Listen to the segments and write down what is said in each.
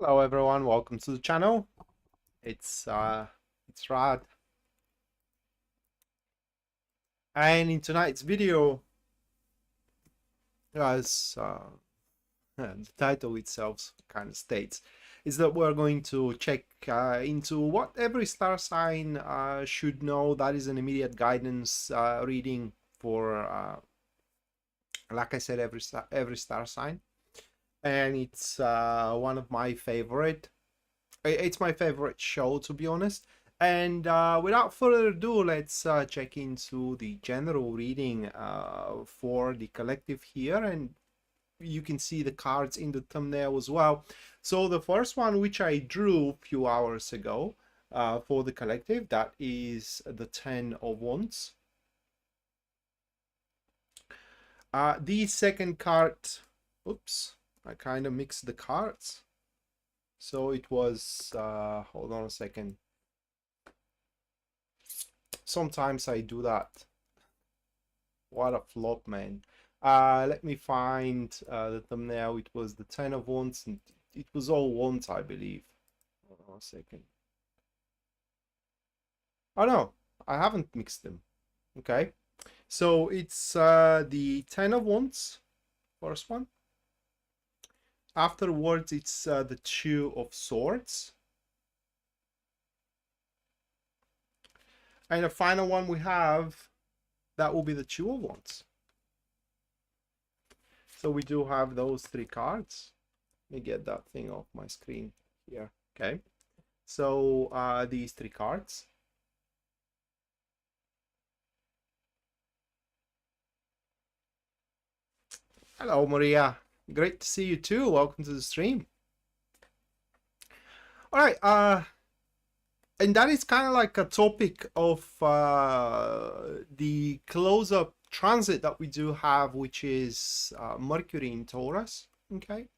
Hello everyone, welcome to the channel. It's Rad, and in tonight's video, as the title itself kind of states, is that we're going to check into what every star sign should know. That is an immediate guidance reading for, like I said, every star sign, and it's one of my favorite. It's my favorite show, to be honest. And without further ado, let's check into the general reading for the collective here. And you can see the cards in the thumbnail as well. So the first one, which I drew a few hours ago for the collective, that is the 10 of Wands. The second card, oops, I kind of mixed the cards. So it was, hold on a second. Sometimes I do that. What a flop, man. Let me find the thumbnail. It was the 10 of Wands, and it was all Wands, I believe. Hold on a second. Oh no, I haven't mixed them. Okay. So it's the 10 of Wands, first one. Afterwards, it's the 2 of Swords. And the final one we have, that will be the 2 of Wands. So we do have those three cards. Let me get that thing off my screen here. Okay. So these three cards. Hello, Maria. Great to see you too. Welcome to the stream. All right. And that is kind of like a topic of the close-up transit that we do have, which is Mercury in Taurus. Okay.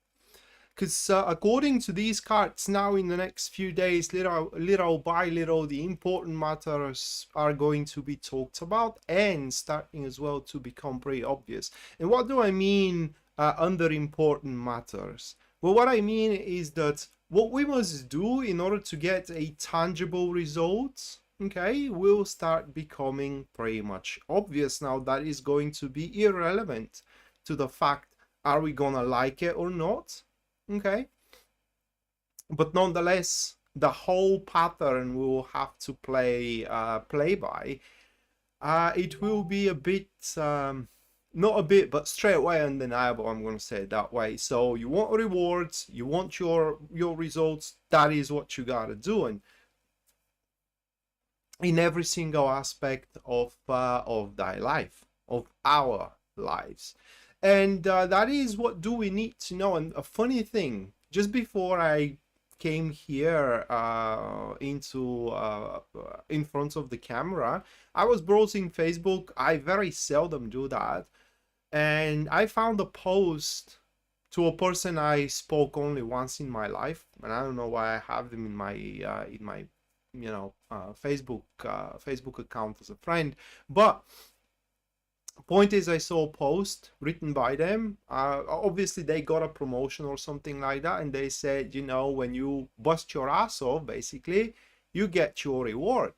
Because according to these cards, now in the next few days, little by little, the important matters are going to be talked about and starting as well to become pretty obvious. And what do I mean under important matters? Well, what I mean is that what we must do in order to get a tangible result, okay, will start becoming pretty much obvious now. That is going to be irrelevant to the fact, are we gonna like it or not? Okay, but nonetheless, the whole pattern we will have to play by. It will be a bit, not a bit, but straight away undeniable. I'm going to say it that way. So you want rewards, you want your results. That is what you gotta do, and in every single aspect of thy life, of our lives. And that is what do we need to know. And a funny thing, just before I came here into in front of the camera, I was browsing Facebook. I very seldom do that, and I found a post to a person I spoke only once in my life, and I don't know why I have them in my Facebook account as a friend. But point is, I saw a post written by them. Obviously they got a promotion or something like that, and they said, you know, when you bust your ass off, basically you get your reward.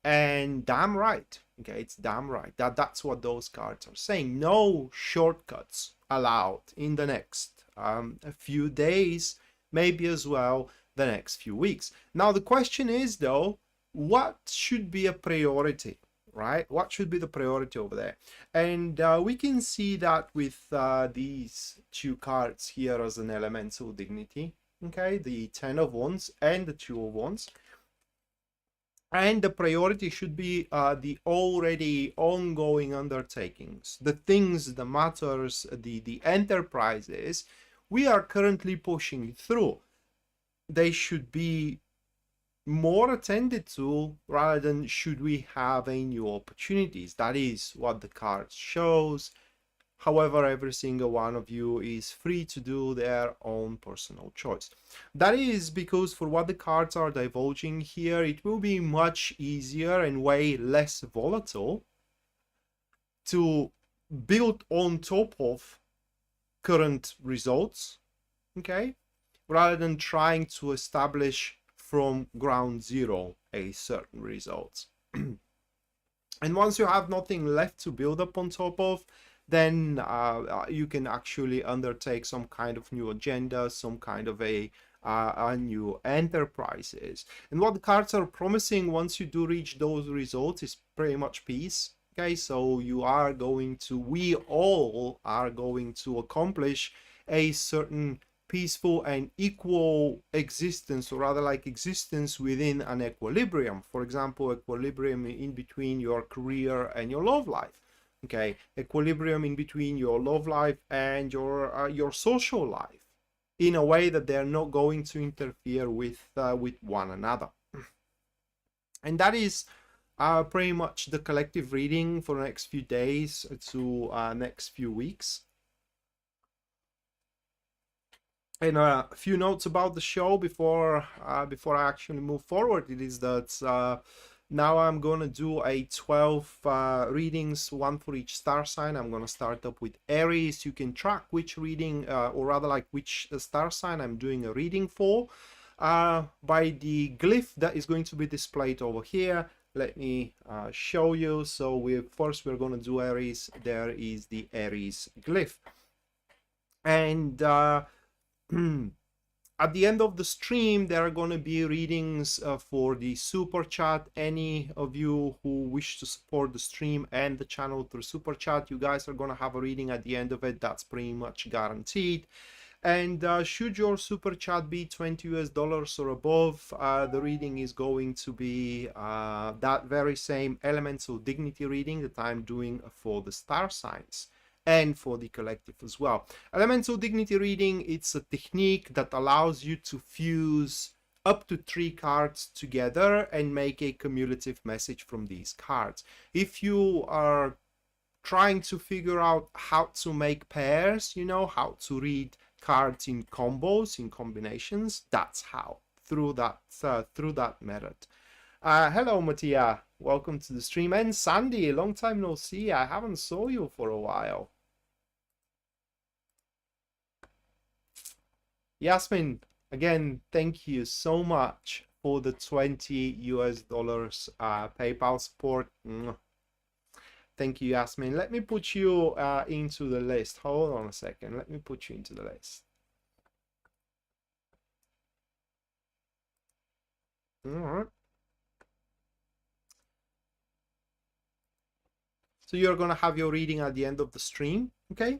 And damn right, okay, it's damn right. That's what those cards are saying. No shortcuts allowed in the next a few days, maybe as well the next few weeks. Now the question is though, what should be a priority? Right, what should be the priority over there? And we can see that with these two cards here as an elemental dignity, okay, the 10 of Wands and the 2 of Wands. And the priority should be the already ongoing undertakings, the things, the matters, the enterprises we are currently pushing through. They should be more attended to rather than should we have a new opportunities. That is what the card shows. However, every single one of you is free to do their own personal choice. That is because for what the cards are divulging here, it will be much easier and way less volatile to build on top of current results, okay, rather than trying to establish from ground zero a certain result. And once you have nothing left to build up on top of, then you can actually undertake some kind of new agenda, some kind of a new enterprises. And what the cards are promising once you do reach those results is pretty much peace. Okay, so you are going to, we all are going to accomplish a certain peaceful and equal existence, or rather like existence within an equilibrium. For example, equilibrium in between your career and your love life. Okay, equilibrium in between your love life and your social life, in a way that they're not going to interfere with one another. And that is pretty much the collective reading for the next few days to next few weeks. And a few notes about the show before I actually move forward. It is that now I'm gonna do a 12 readings, one for each star sign. I'm gonna start up with Aries. You can track which reading, or rather like which star sign I'm doing a reading for, by the glyph that is going to be displayed over here. Let me show you. So first we're gonna do Aries. There is the Aries glyph, and at the end of the stream, there are going to be readings for the super chat. Any of you who wish to support the stream and the channel through super chat, you guys are going to have a reading at the end of it. That's pretty much guaranteed. And should your super chat be $20 or above, the reading is going to be that very same elemental dignity reading that I'm doing for the star signs and for the collective as well. Elemental dignity reading, it's a technique that allows you to fuse up to 3 cards together and make a cumulative message from these cards. If you are trying to figure out how to make pairs, you know, how to read cards in combos, in combinations, that's how, through that method. Hello Mattia, welcome to the stream. And Sandy, long time no see. I haven't saw you for a while. Yasmin, again, thank you so much for the $20 PayPal support. Thank you, Yasmin. Let me put you into the list. Hold on a second. Let me put you into the list. All right. So you're going to have your reading at the end of the stream, okay?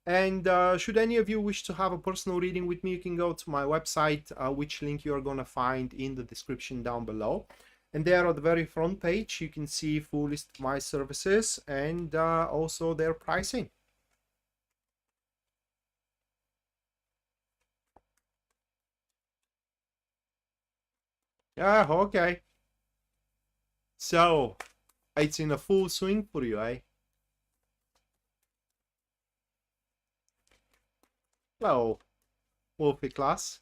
And should any of you wish to have a personal reading with me, you can go to my website, which link you are going to find in the description down below. And there on the very front page, you can see full list of my services and also their pricing. Yeah, okay. So, it's in a full swing for you, eh? Hello, Wolfie class.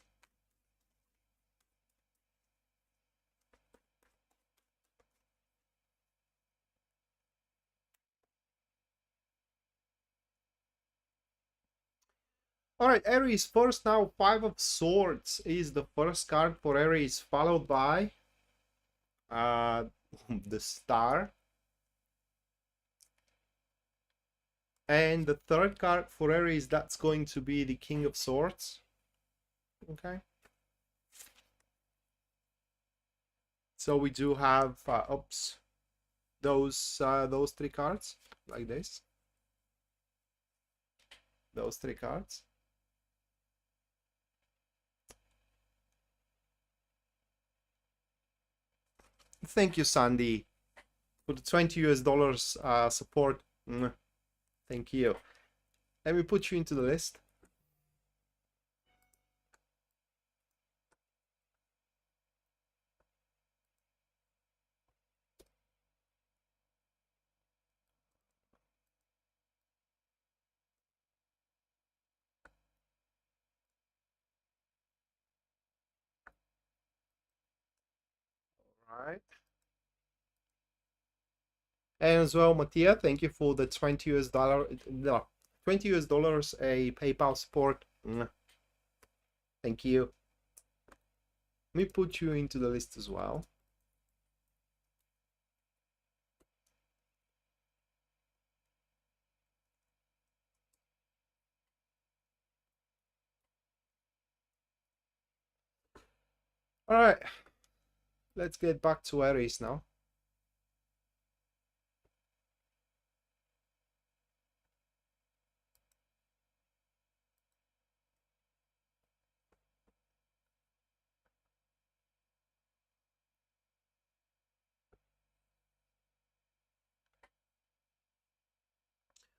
All right, Aries first now. 5 of Swords is the first card for Aries, followed by the Star. And the third card for Aries, that's going to be the King of Swords. Okay. So we do have those 3 cards like this. Those 3 cards. Thank you, Sandy, for the $20 support. Thank you. Let me put you into the list. All right. And as well, Mattia, thank you for the $20 a PayPal support. Thank you. Let me put you into the list as well. All right, let's get back to Aries now.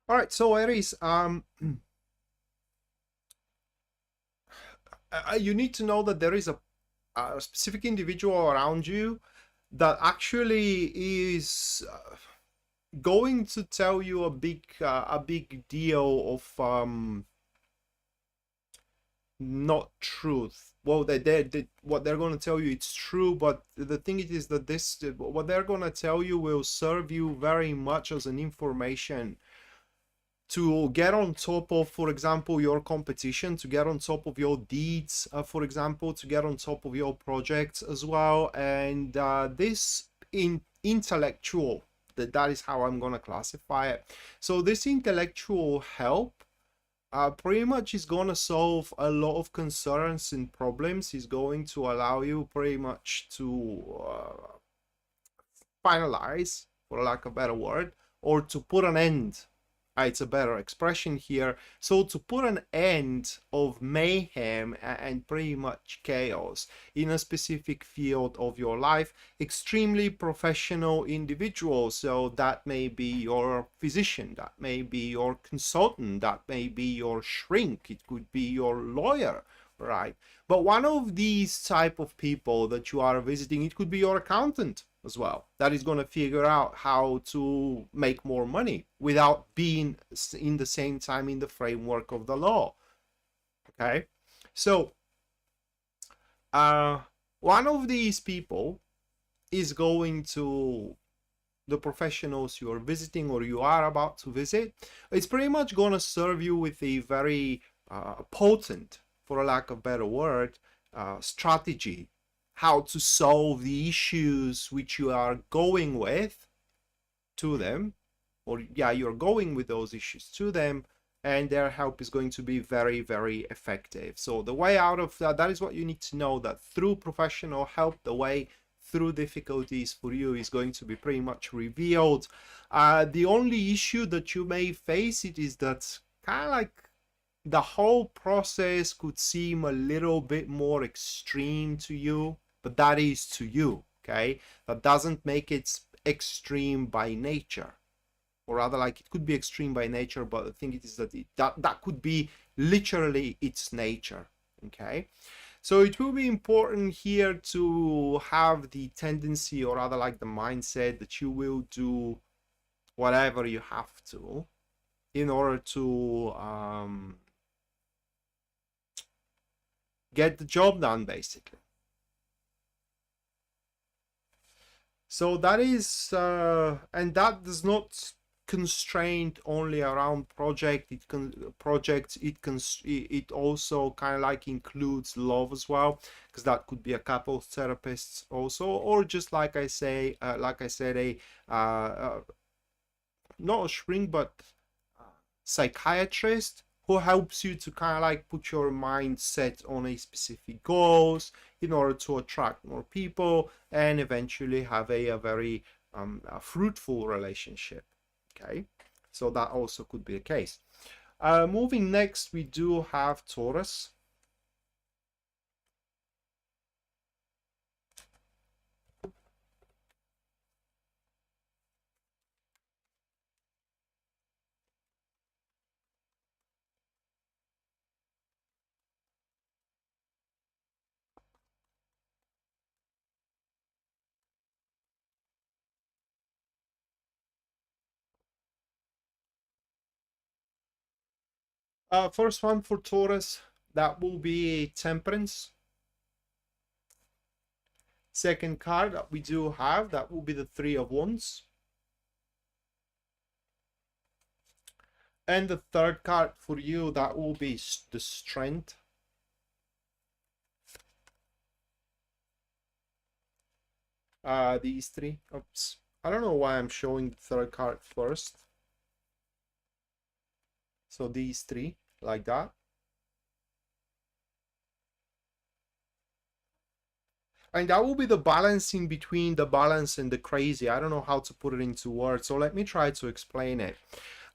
All right, so Aries, you need to know that there is a specific individual around you that actually is going to tell you a big deal of not truth. Well, what they're going to tell you, it's true, but the thing is that what they're going to tell you will serve you very much as an information to get on top of, for example, your competition, to get on top of your deeds, for example, to get on top of your projects as well. And this intellectual, that is how I'm going to classify it. So this intellectual help pretty much is going to solve a lot of concerns and problems. Is going to allow you pretty much to finalize, for lack of a better word, or to put an end. It's a better expression here. So to put an end of mayhem and pretty much chaos in a specific field of your life, extremely professional individuals. So that may be your physician, that may be your consultant, that may be your shrink, it could be your lawyer, right? But one of these type of people that you are visiting, it could be your accountant as well, that is going to figure out how to make more money without being in the same time in the framework of the law. Okay, so one of these people is going to the professionals you are visiting or you are about to visit. It's pretty much going to serve you with a very potent, for a lack of a better word, strategy, how to solve the issues which you are going with to them, or yeah, you're going with those issues to them, and their help is going to be very, very effective. So the way out of that is what you need to know, that through professional help, the way through difficulties for you is going to be pretty much revealed. The only issue that you may face it is that kind of like the whole process could seem a little bit more extreme to you, but that is to you, okay? That doesn't make it extreme by nature, or rather, like, it could be extreme by nature, but the thing is that that could be literally its nature, okay? So it will be important here to have the tendency, or rather like the mindset, that you will do whatever you have to in order to get the job done, basically. So that is, and that does not constrained only around projects. It also kind of like includes love as well, because that could be a couple of therapists also, or just like I say, a not a shrink, but psychiatrist who helps you to kind of like put your mindset on a specific goals in order to attract more people and eventually have a very fruitful relationship. Okay, so that also could be the case. Moving next, we do have Taurus. First one for Taurus, that will be Temperance. Second card that we do have, that will be the Three of Wands. And the third card for you, that will be the Strength. These three. Oops. I don't know why I'm showing the third card first. So these three, like that. And that will be the balancing between the balance and the crazy. I don't know how to put it into words, so let me try to explain it.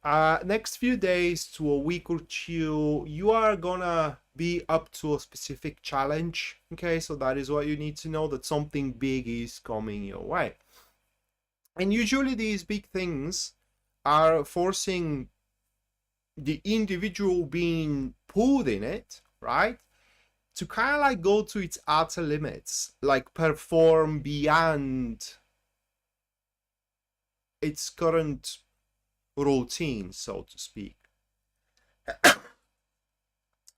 Next few days to a week or two, you are gonna be up to a specific challenge. Okay, so that is what you need to know, that something big is coming your way. And usually these big things are forcing the individual being pulled in it, right, to kind of like go to its outer limits, like perform beyond its current routine, so to speak.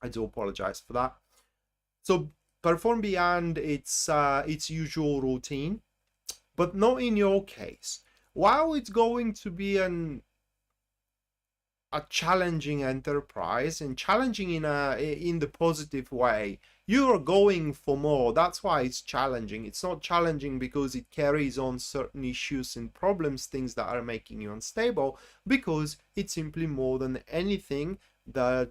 I do apologize for that. So perform beyond its usual routine, but not in your case. While it's going to be a challenging enterprise, and challenging in the positive way, you are going for more. That's why it's challenging. It's not challenging because it carries on certain issues and problems, things that are making you unstable, because it's simply more than anything that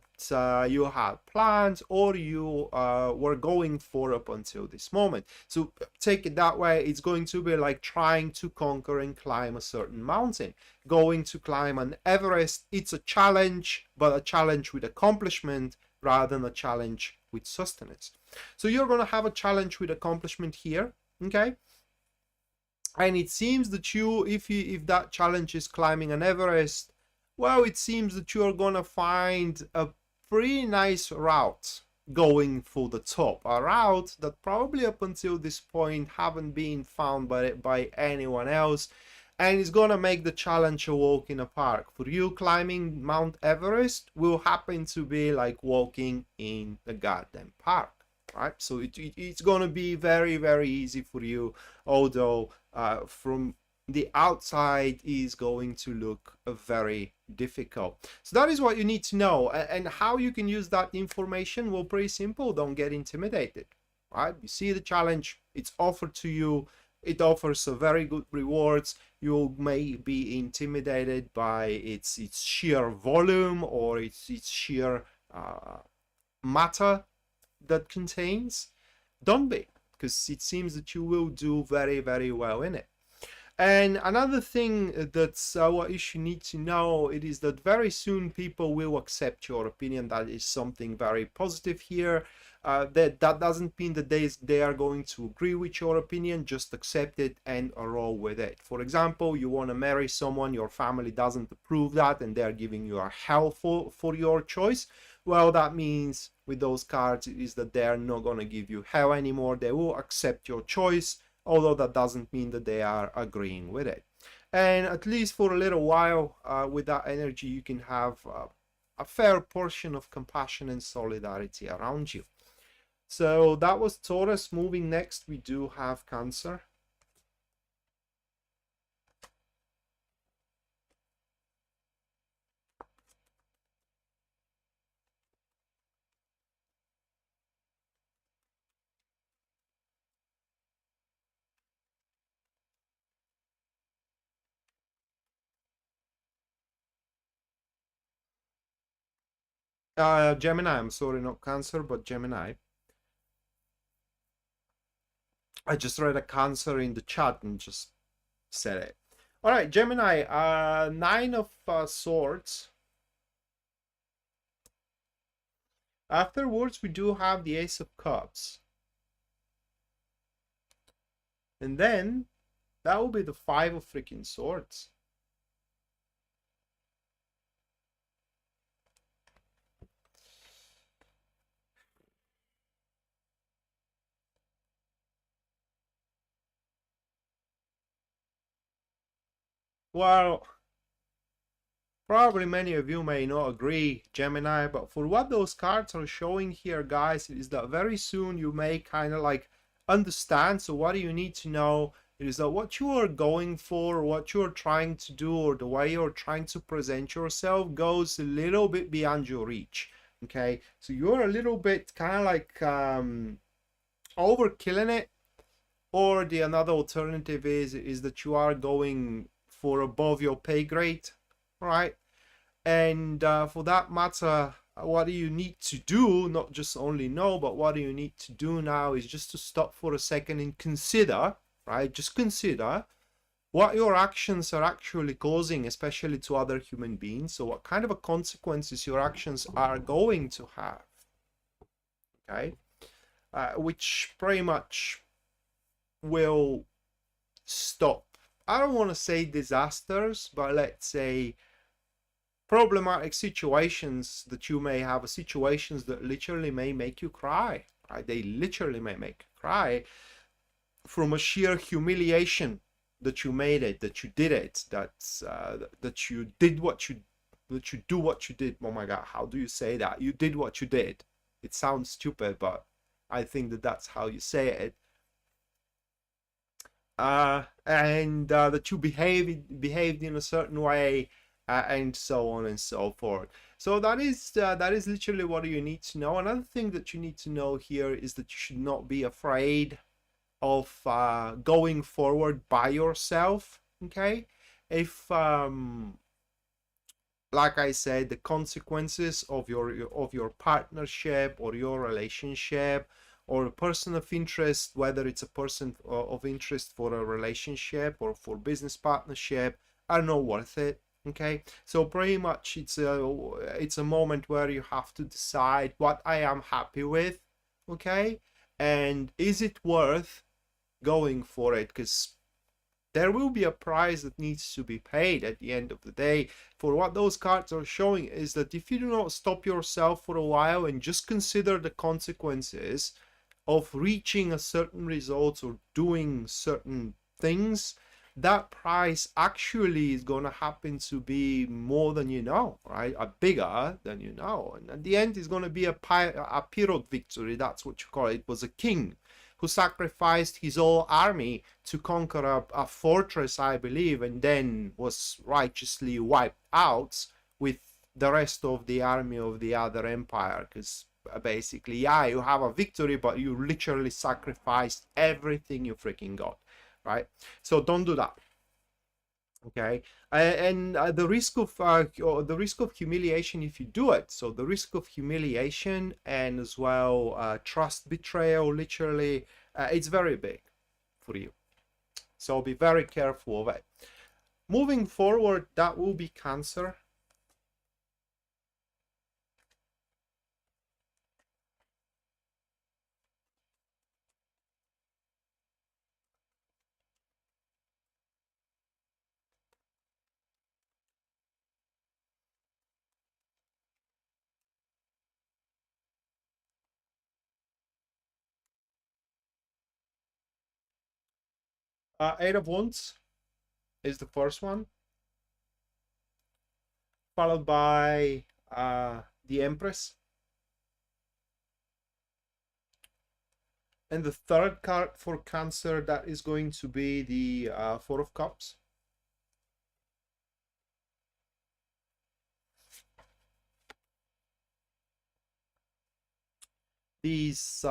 you had planned or you were going for up until this moment. So take it that way. It's going to be like trying to conquer and climb a certain mountain. Going to climb an Everest, it's a challenge, but a challenge with accomplishment rather than a challenge with sustenance. So you're going to have a challenge with accomplishment here, okay? And it seems that you, if that challenge is climbing an Everest, well, it seems that you're going to find a pretty nice route going for the top, a route that probably up until this point haven't been found by anyone else, and it's gonna make the challenge a walk in a park. For you, climbing Mount Everest will happen to be like walking in the goddamn park, right? So it's gonna be very, very easy for you, although from the outside is going to look very difficult. So that is what you need to know. And how you can use that information, well, pretty simple. Don't get intimidated, right? You see the challenge, it's offered to you, it offers a very good rewards. You may be intimidated by its sheer volume or its sheer matter that contains. Don't be, because it seems that you will do very, very well in it. And another thing that's what you should need to know, it is that very soon people will accept your opinion. That is something very positive here. That doesn't mean that they are going to agree with your opinion. Just accept it and roll with it. For example, you want to marry someone, your family doesn't approve that, and they're giving you a hell for your choice. Well, that means with those cards is that they're not going to give you hell anymore. They will accept your choice, although that doesn't mean that they are agreeing with it. And at least for a little while, with that energy, you can have a fair portion of compassion and solidarity around you. So that was Taurus. Moving next, we do have Cancer. Gemini, I'm sorry, not Cancer, but Gemini. I just read a Cancer in the chat and just said it. All right, Gemini, Nine of Swords. Afterwards, we do have the Ace of Cups. And then that will be the Five of freaking Swords. Well, probably many of you may not agree, Gemini, but for what those cards are showing here, guys, is that very soon you may kind of like understand. So what do you need to know is that what you are going for, what you're trying to do, or the way you're trying to present yourself goes a little bit beyond your reach. Okay, so you're a little bit kind of like overkilling it, or the another alternative is that you are going for above your pay grade, right? And for that matter, what do you need to do? Not just only know, but what do you need to do now is just to stop for a second and consider, right? Just consider what your actions are actually causing, especially to other human beings. So what kind of a consequences your actions are going to have, okay? Which pretty much will stop, I don't want to say disasters, but let's say problematic situations that you may have, situations that literally may make you cry, right? They literally may make you cry from a sheer humiliation that you made it, that you did it, that you did what you do what you did. Oh my God, how do you say that? You did what you did. It sounds stupid, but I think that that's how you say it. And that you behaved in a certain way, and so on and so forth. So that is literally what you need to know. Another thing that you need to know here is that you should not be afraid of going forward by yourself, okay? If like I said, the consequences of your partnership or your relationship or a person of interest, whether it's a person of interest for a relationship or for business partnership, are not worth it. Okay, so pretty much it's a moment where you have to decide what I am happy with, okay, and is it worth going for it, because there will be a price that needs to be paid at the end of the day. For what those cards are showing is that if you do not stop yourself for a while and just consider the consequences of reaching a certain result or doing certain things, that price actually is going to happen to be more than you know, right? Bigger than you know. And at the end is going to be a Pyrrhot victory. That's what you call it. It was a king who sacrificed his whole army to conquer a fortress, I believe, and then was righteously wiped out with the rest of the army of the other empire. Because basically, yeah, you have a victory, but you literally sacrificed everything you freaking got. Right, so don't do that. Okay, and the risk of humiliation if you do it. So the risk of humiliation and as well trust betrayal, literally, it's very big for you. So be very careful of it. Moving forward, that will be Cancer. Eight of Wands is the first one, followed by the Empress. And the third card for Cancer, that is going to be the Four of Cups. These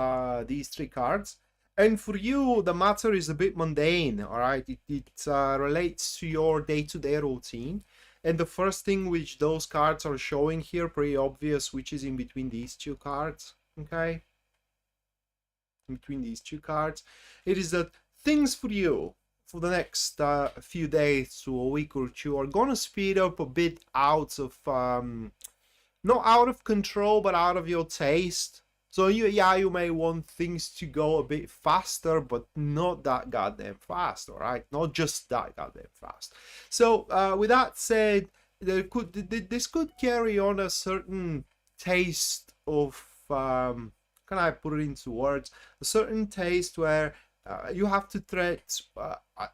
three cards. And for you, the matter is a bit mundane, all right? It relates to your day-to-day routine. And the first thing which those cards are showing here, pretty obvious, which is in between these two cards, okay? In between these two cards, it is that things for you for the next few days to a week or two are gonna speed up a bit out of, not out of control, but out of your taste. So you may want things to go a bit faster, but not that goddamn fast, all right? Not just that goddamn fast. So with that said, this could carry on a certain taste of, can I put it into words? A certain taste where you have to tread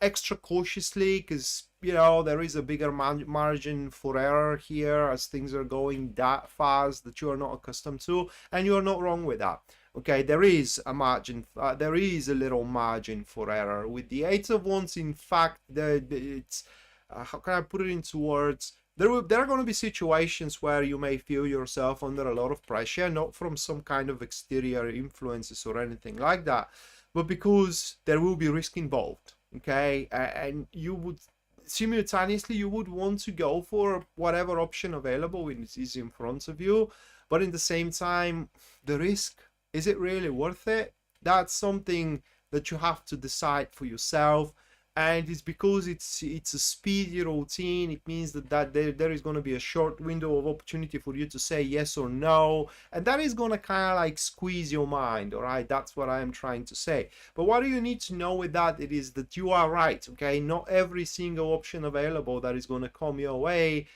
extra cautiously, because you know there is a bigger margin for error here as things are going that fast that you are not accustomed to, and you are not wrong with that. Okay, there is a margin, there is a little margin for error with the Eight of Wands. In fact, it's how can I put it into words? There are going to be situations where you may feel yourself under a lot of pressure, not from some kind of exterior influences or anything like that, but because there will be risk involved, okay? And you would simultaneously, you would want to go for whatever option available when it is in front of you, but in the same time, the risk, is it really worth it? That's something that you have to decide for yourself. And it's because it's a speedy routine. It means that there is going to be a short window of opportunity for you to say yes or no, and that is going to kind of like squeeze your mind. All right, that's what I am trying to say. But what do you need to know with that? It is that you are right. Okay, not every single option available that is going to come your way,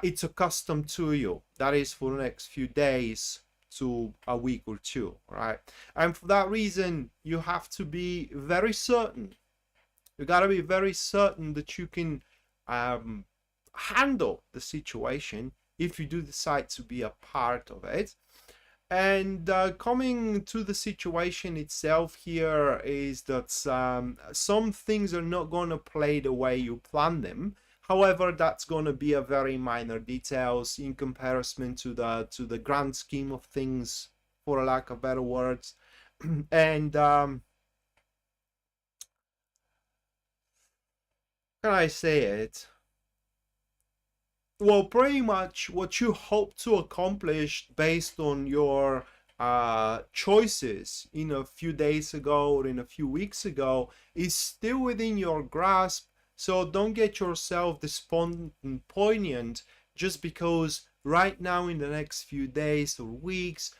it's accustomed to you. That is for the next few days to a week or two. Right, and for that reason, you have to be very certain. You got to be very certain that you can handle the situation if you do decide to be a part of it. And coming to the situation itself here is that some things are not going to play the way you plan them. However, that's going to be a very minor details in comparison to the grand scheme of things, for a lack of better words. And can I say it? Well, pretty much what you hope to accomplish based on your choices in a few days ago or in a few weeks ago is still within your grasp. So don't get yourself despondent and poignant just because right now in the next few days or weeks,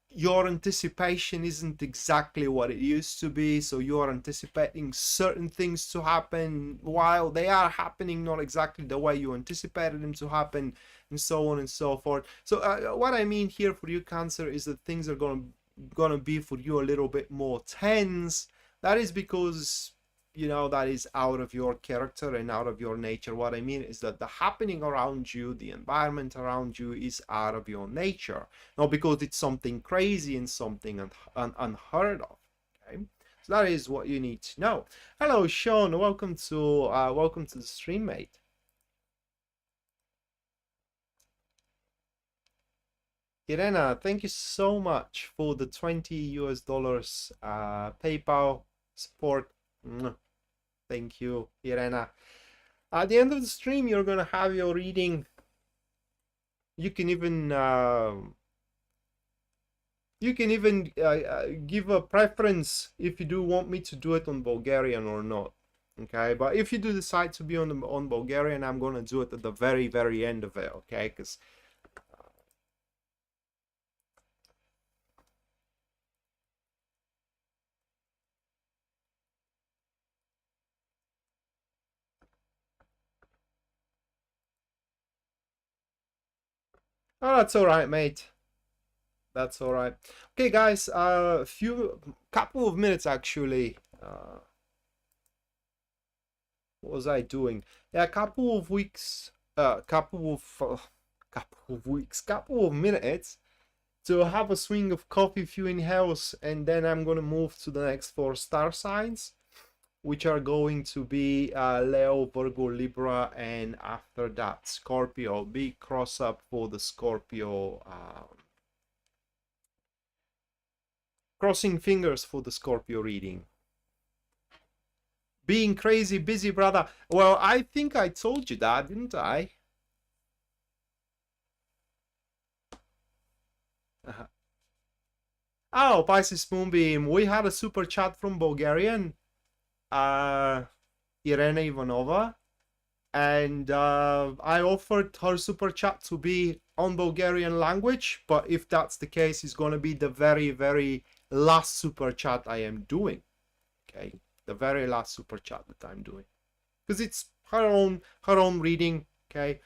your anticipation isn't exactly what it used to be. So you're anticipating certain things to happen while they are happening not exactly the way you anticipated them to happen, and so on and so forth. So what I mean here for you, Cancer, is that things are gonna be for you a little bit more tense. That is because, you know, that is out of your character and out of your nature. What I mean is that the happening around you, the environment around you is out of your nature. Not because it's something crazy and something unheard of. Okay, so that is what you need to know. Hello, Sean. Welcome to the stream, mate. Irena, thank you so much for the $20 US PayPal support. Thank you, Irena. At the end of the stream, you're gonna have your reading. You can even give a preference if you do want me to do it on Bulgarian or not. Okay, but if you do decide to be on Bulgarian, I'm gonna do it at the very, very end of it. Okay, because oh, that's all right, mate. That's all right. Okay, guys. Couple of minutes actually. What was I doing? Yeah, a couple of weeks. Couple of minutes to have a swing of coffee, few inhales, and then I'm gonna move to the next 4 star signs, which are going to be Leo, Virgo, Libra, and after that Scorpio. Big cross up for the Scorpio. Crossing fingers for the Scorpio reading. Being crazy busy, brother. Well, I think I told you that, didn't I? Oh, Pisces Moonbeam. We had a super chat from Bulgarian, Irena Ivanova, and I offered her super chat to be on Bulgarian language, but if that's the case, it's going to be the very, very last super chat I am doing. Okay, the very last super chat that I'm doing, because it's her own reading. Okay.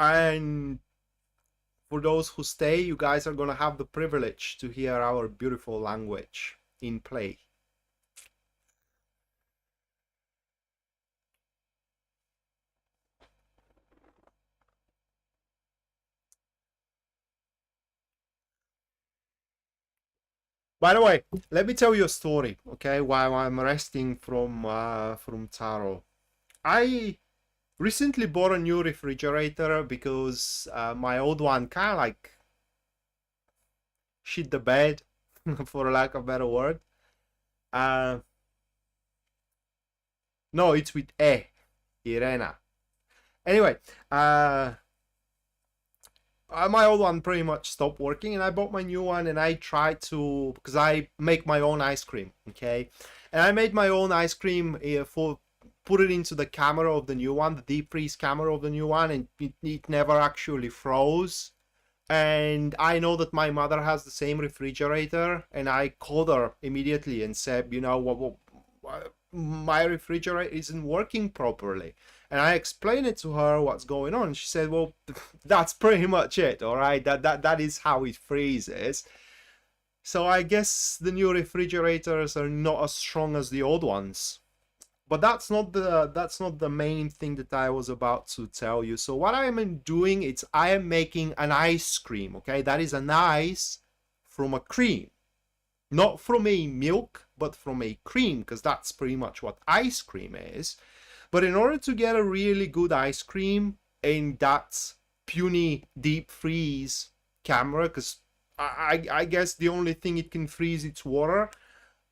And for those who stay, you guys are gonna have the privilege to hear our beautiful language in play. By the way, let me tell you a story, okay? While I'm resting from tarot, I recently bought a new refrigerator because my old one kind of like shit the bed, for lack of a better word. Uh, no, it's with Irena. Anyway, my old one pretty much stopped working, and I bought my new one, and I tried to, because I make my own ice cream, okay? And I made my own ice cream for put it into the camera of the new one, the deep freeze camera of the new one, and it never actually froze. And I know that my mother has the same refrigerator, and I called her immediately and said, you know, what my refrigerator isn't working properly. And I explained it to her what's going on. She said, well, that's pretty much it, all right? That is how it freezes. So I guess the new refrigerators are not as strong as the old ones. But that's not the main thing that I was about to tell you. So what I am doing is I am making an ice cream, okay? That is an ice from a cream. Not from a milk, but from a cream, because that's pretty much what ice cream is. But in order to get a really good ice cream in that puny deep freeze camera, because I guess the only thing it can freeze is water,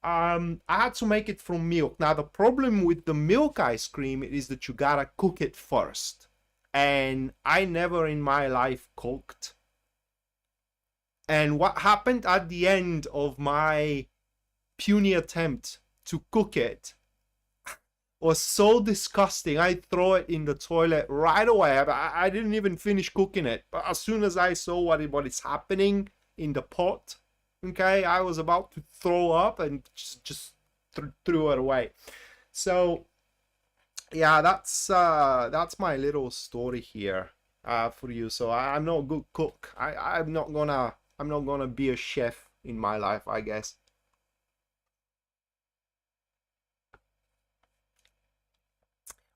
I had to make it from milk. Now the problem with the milk ice cream is that you gotta cook it first, and I never in my life cooked. And what happened at the end of my puny attempt to cook it was so disgusting. I throw it in the toilet right away. I didn't even finish cooking it, but as soon as I saw what is happening in the pot, okay, I was about to throw up and just threw it away. So yeah, that's my little story here for you. So I'm not a good cook. I'm not gonna be a chef in my life, I guess.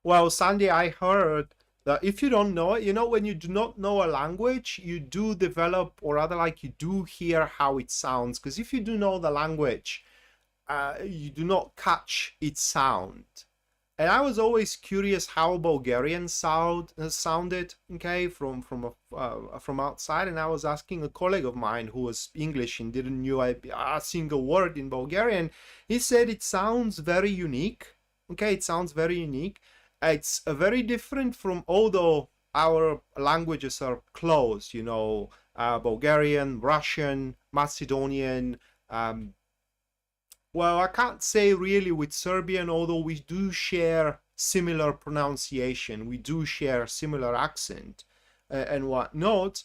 Well, Sandy, I heard that if you don't know it, you know, when you do not know a language, you do develop, or rather like you do hear how it sounds. Because if you do know the language, you do not catch its sound. And I was always curious how Bulgarian sounded, okay, from outside. And I was asking a colleague of mine who was English and didn't know a single word in Bulgarian. He said it sounds very unique. Okay, it sounds very unique. It's very different from, although our languages are close, you know, Bulgarian, Russian, Macedonian. Well, I can't say really with Serbian, although we do share similar pronunciation, we do share similar accent and whatnot.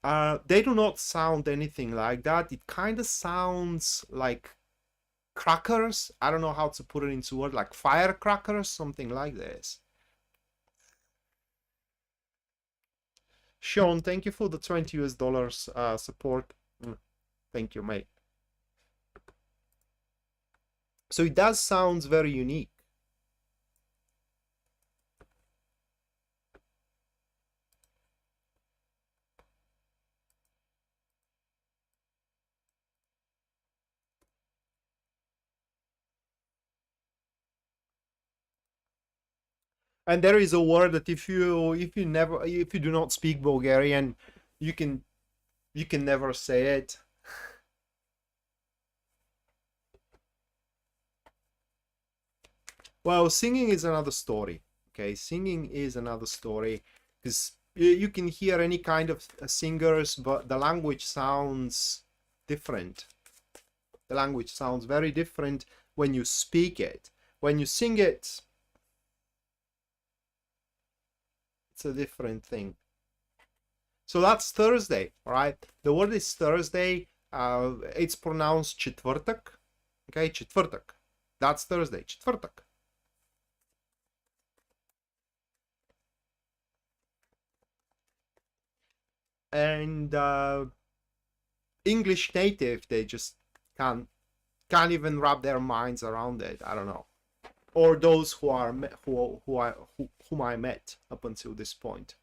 They do not sound anything like that. It kind of sounds like crackers. I don't know how to put it into word, like firecrackers, something like this. Sean, thank you for the $20 support. Thank you, mate. So it does sound very unique. And there is a word that if you do not speak Bulgarian, you can never say it. Well, singing is another story. Okay, singing is another story, because you can hear any kind of singers, but the language sounds different. The language sounds very different when you speak it. When you sing it, it's a different thing. So that's Thursday, all right? The word is Thursday. It's pronounced четвъртък. Okay, четвъртък. That's Thursday, четвъртък. And English native, they just can't even wrap their minds around it. I don't know. Or those whom I met up until this point.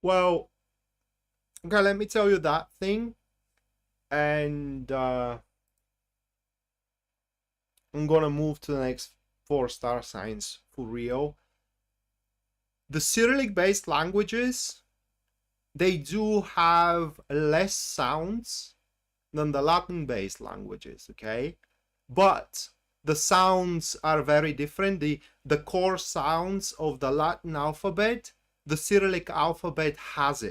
Well, okay, let me tell you that thing, and I'm gonna move to the next 4-star signs for real. The Cyrillic based languages, they do have less sounds than the Latin based languages, okay? But the sounds are very different. The core sounds of the Latin alphabet, the Cyrillic alphabet has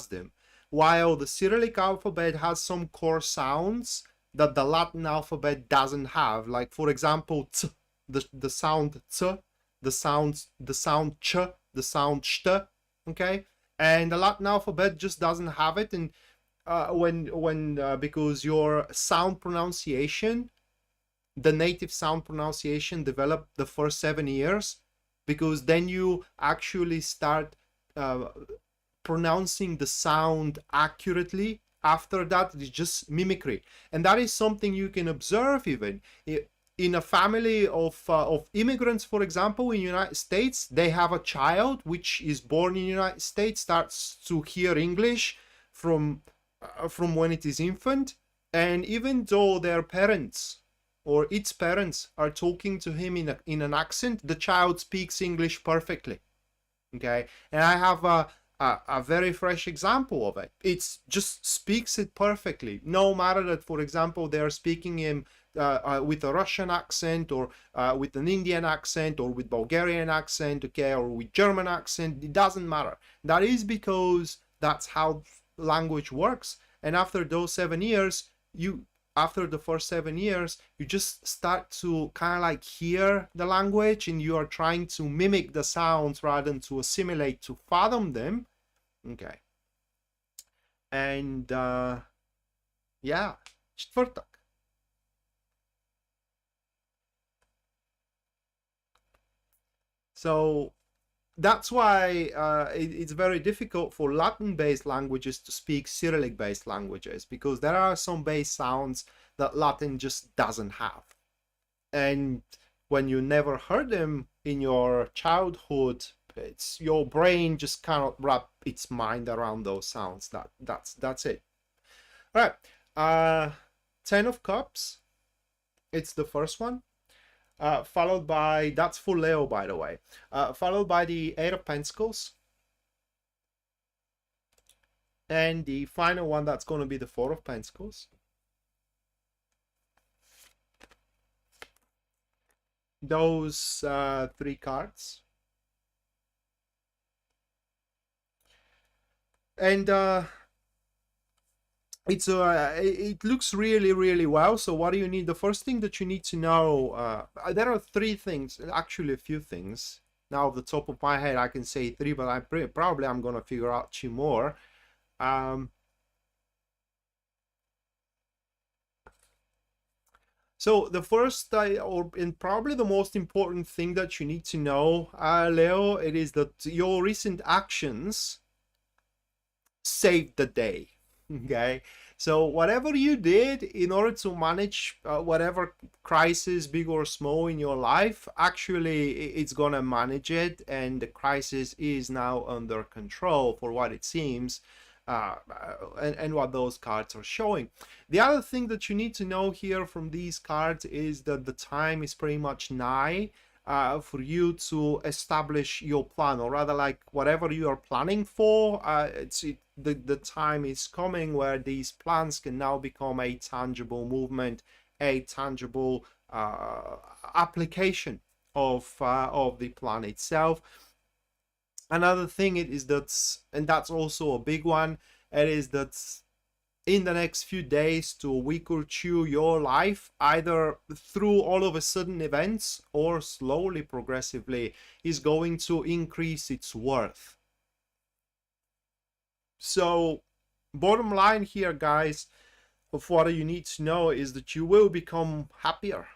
them. While the Cyrillic alphabet has some core sounds that the Latin alphabet doesn't have. Like for example, t, the sound t, the sound ch, the sound st, okay? And the Latin alphabet just doesn't have it. And because your sound pronunciation, the native sound pronunciation, developed the first 7 years, because then you actually start pronouncing the sound accurately. After that, it's just mimicry, and that is something you can observe even in a family of immigrants. For example, in the United States, they have a child which is born in the United States, starts to hear English from when it is infant, and even though their parents or its parents are talking to him in an accent, the child speaks English perfectly. Okay, and I have a very fresh example of it. It just speaks it perfectly, no matter that, for example, they're speaking him with a Russian accent, or with an Indian accent, or with Bulgarian accent, okay, or with German accent. It doesn't matter. That is because that's how language works. And after those 7 years, after the first 7 years, you just start to kind of like hear the language, and you are trying to mimic the sounds rather than to assimilate, to fathom them. Okay. And yeah, czwartek. So that's why it's very difficult for Latin-based languages to speak Cyrillic-based languages, because there are some base sounds that Latin just doesn't have. And when you never heard them in your childhood, your brain just cannot wrap its mind around those sounds. That's it. All right. 10 of Cups. It's the first one. Followed by, that's for Leo, by the way, followed by the 8 of Pentacles, and the final one, that's going to be the 4 of Pentacles. Those 3 cards. And it looks really well. So what do you need? The first thing that you need to know, there are 3 things, actually a few things. Now off the top of my head I can say 3, but I'm gonna figure out 2 more. So the first, and probably the most important thing that you need to know, Leo, it is that your recent actions saved the day. Okay, so whatever you did in order to manage whatever crisis, big or small, in your life, actually it's gonna manage it, and the crisis is now under control, for what it seems, and what those cards are showing. The other thing that you need to know here from these cards is that the time is pretty much nigh for you to establish your plan, or rather, like, whatever you are planning for, the time is coming where these plans can now become a tangible movement, a tangible application of the plan itself. Another thing is that, and that's also a big one, it is that in the next few days to a week or 2, your life, either through all of a sudden events or slowly, progressively, is going to increase its worth. So bottom line here, guys, of what you need to know is that you will become happier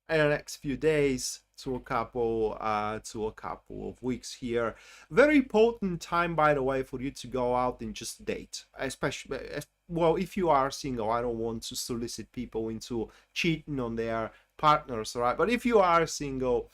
in the next few days to a couple of weeks here. Very potent time, by the way, for you to go out and just date, especially, well, if you are single. I don't want to solicit people into cheating on their partners, right? But if you are single,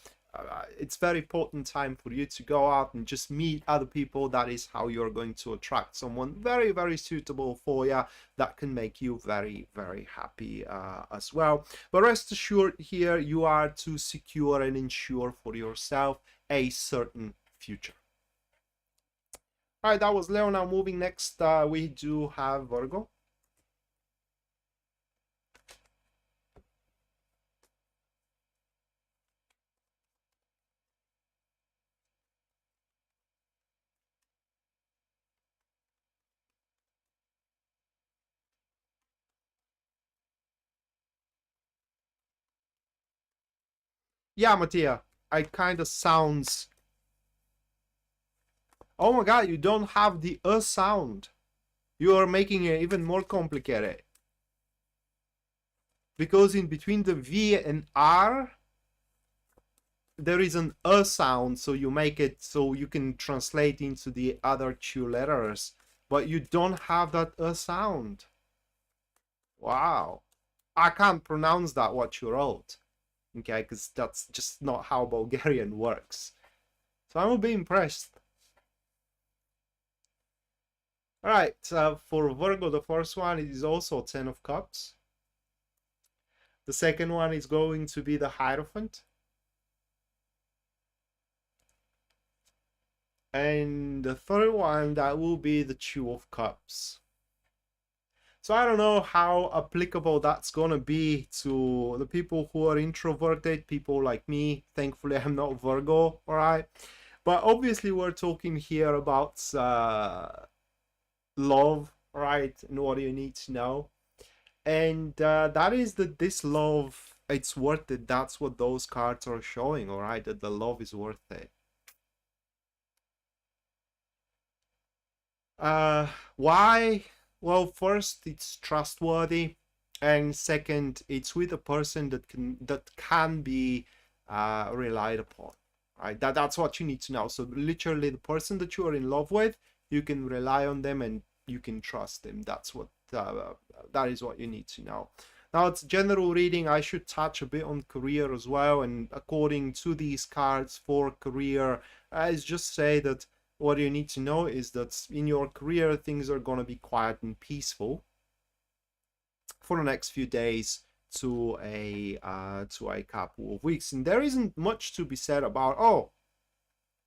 it's very important time for you to go out and just meet other people. That is how you're going to attract someone very, very suitable for you, that can make you very, very happy as well. But rest assured, here you are to secure and ensure for yourself a certain future. All right, that was Leo. Now moving next, we do have Virgo. Yeah, Mattia, I kind of sounds... Oh my god, you don't have the sound. You are making it even more complicated. Because in between the V and R, there is an sound, so you make it so you can translate into the other two letters. But you don't have that sound. Wow. I can't pronounce that, what you wrote. Okay, because that's just not how Bulgarian works. So I'm a bit impressed. Alright, for Virgo, the first one is also 10 of Cups. The second one is going to be the Hierophant. And the third one, that will be the Two of Cups. So I don't know how applicable that's going to be to the people who are introverted, people like me. Thankfully, I'm not Virgo, alright? But obviously, we're talking here about love, right? And what you need to know. And that is that this love, it's worth it. That's what those cards are showing, alright? That the love is worth it. Why? Well, first, it's trustworthy, and second, it's with a person that can be relied upon, right? That's what you need to know. So literally, the person that you are in love with, you can rely on them and you can trust them. That's what that is what you need to know. Now, it's general reading. I should touch a bit on career as well, and according to these cards for career, I just say that what you need to know is that in your career, things are going to be quiet and peaceful for the next few days to a couple of weeks. And there isn't much to be said about, oh,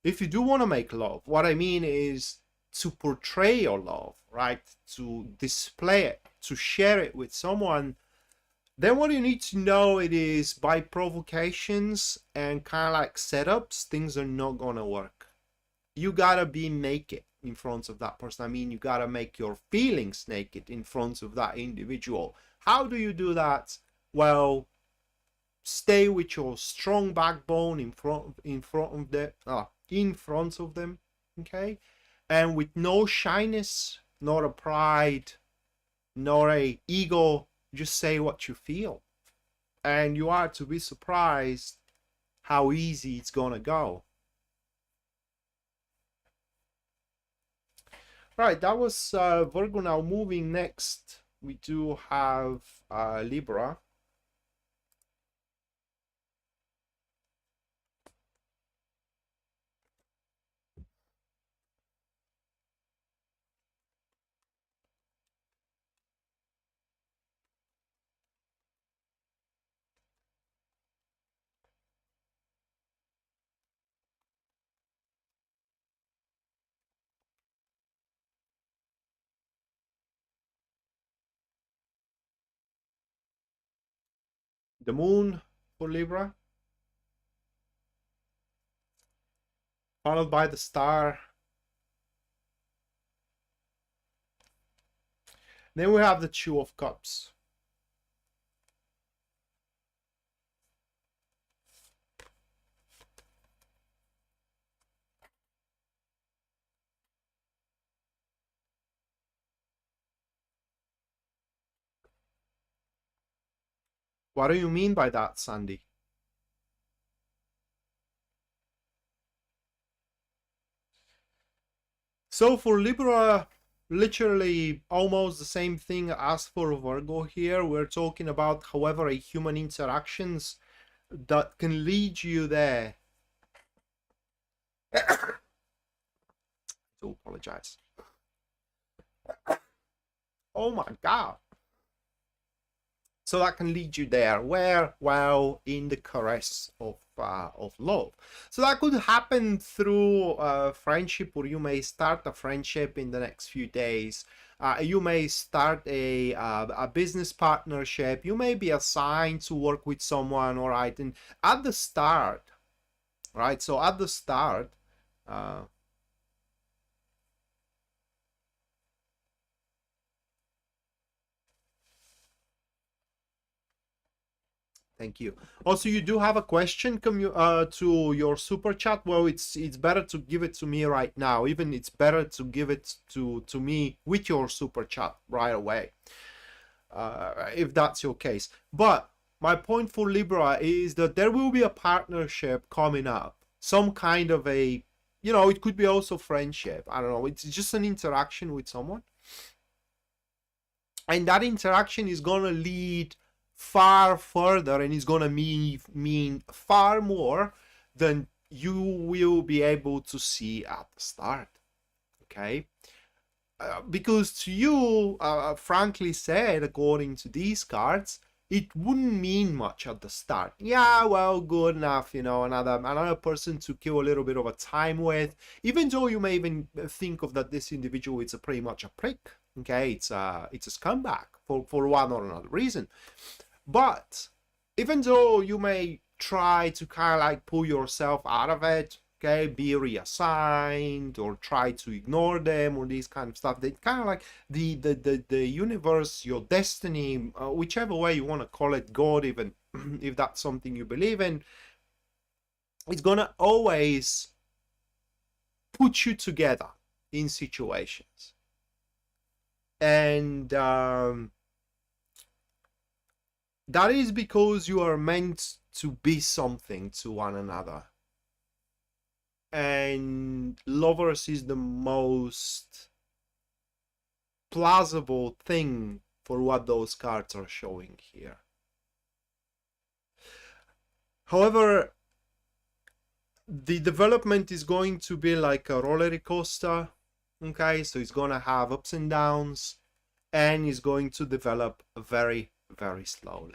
if you do want to make love, what I mean is to portray your love, right? To display it, to share it with someone. Then what you need to know it is by provocations and kind of like setups, things are not going to work. You gotta be naked in front of that person. I mean, you gotta make your feelings naked in front of that individual. How do you do that? Well, stay with your strong backbone in front of them, okay? And with no shyness, not a pride, not a ego. Just say what you feel, and you are to be surprised how easy it's gonna go. Right, that was Virgo. Now moving next, we do have Libra. The Moon for Libra, followed by the Star. Then we have the Two of Cups. What do you mean by that, Sandy? So for Libra, literally almost the same thing as for Virgo here. We're talking about, however, a human interactions that can lead you there I do apologize. Oh my God. So that can lead you there. Where? Well, in the caress of love. So that could happen through friendship, or you may start a friendship in the next few days. You may start a business partnership. You may be assigned to work with someone, all right? And at the start, right? So at the start, thank you. Also, you do have a question to your super chat. Well, it's better to give it to me right now. Even it's better to give it to me with your super chat right away, if that's your case. But my point for Libra is that there will be a partnership coming up, some kind of a, you know, it could be also friendship. I don't know. It's just an interaction with someone, and that interaction is gonna lead far further, and it's gonna mean far more than you will be able to see at the start. Okay, because to you, frankly said, according to these cards, it wouldn't mean much at the start. Yeah, well, good enough, you know, another person to kill a little bit of a time with, even though you may even think of that this individual is pretty much a prick. Okay, it's a scumbag for one or another reason. But even though you may try to kind of like pull yourself out of it, okay, be reassigned or try to ignore them or these kind of stuff, they kind of like the universe, your destiny, whichever way you want to call it, God, even if that's something you believe in, it's gonna always put you together in situations. And that is because you are meant to be something to one another. And lovers is the most plausible thing for what those cards are showing here. However, the development is going to be like a roller coaster. Okay, so it's gonna have ups and downs, and it's going to develop very, very slowly.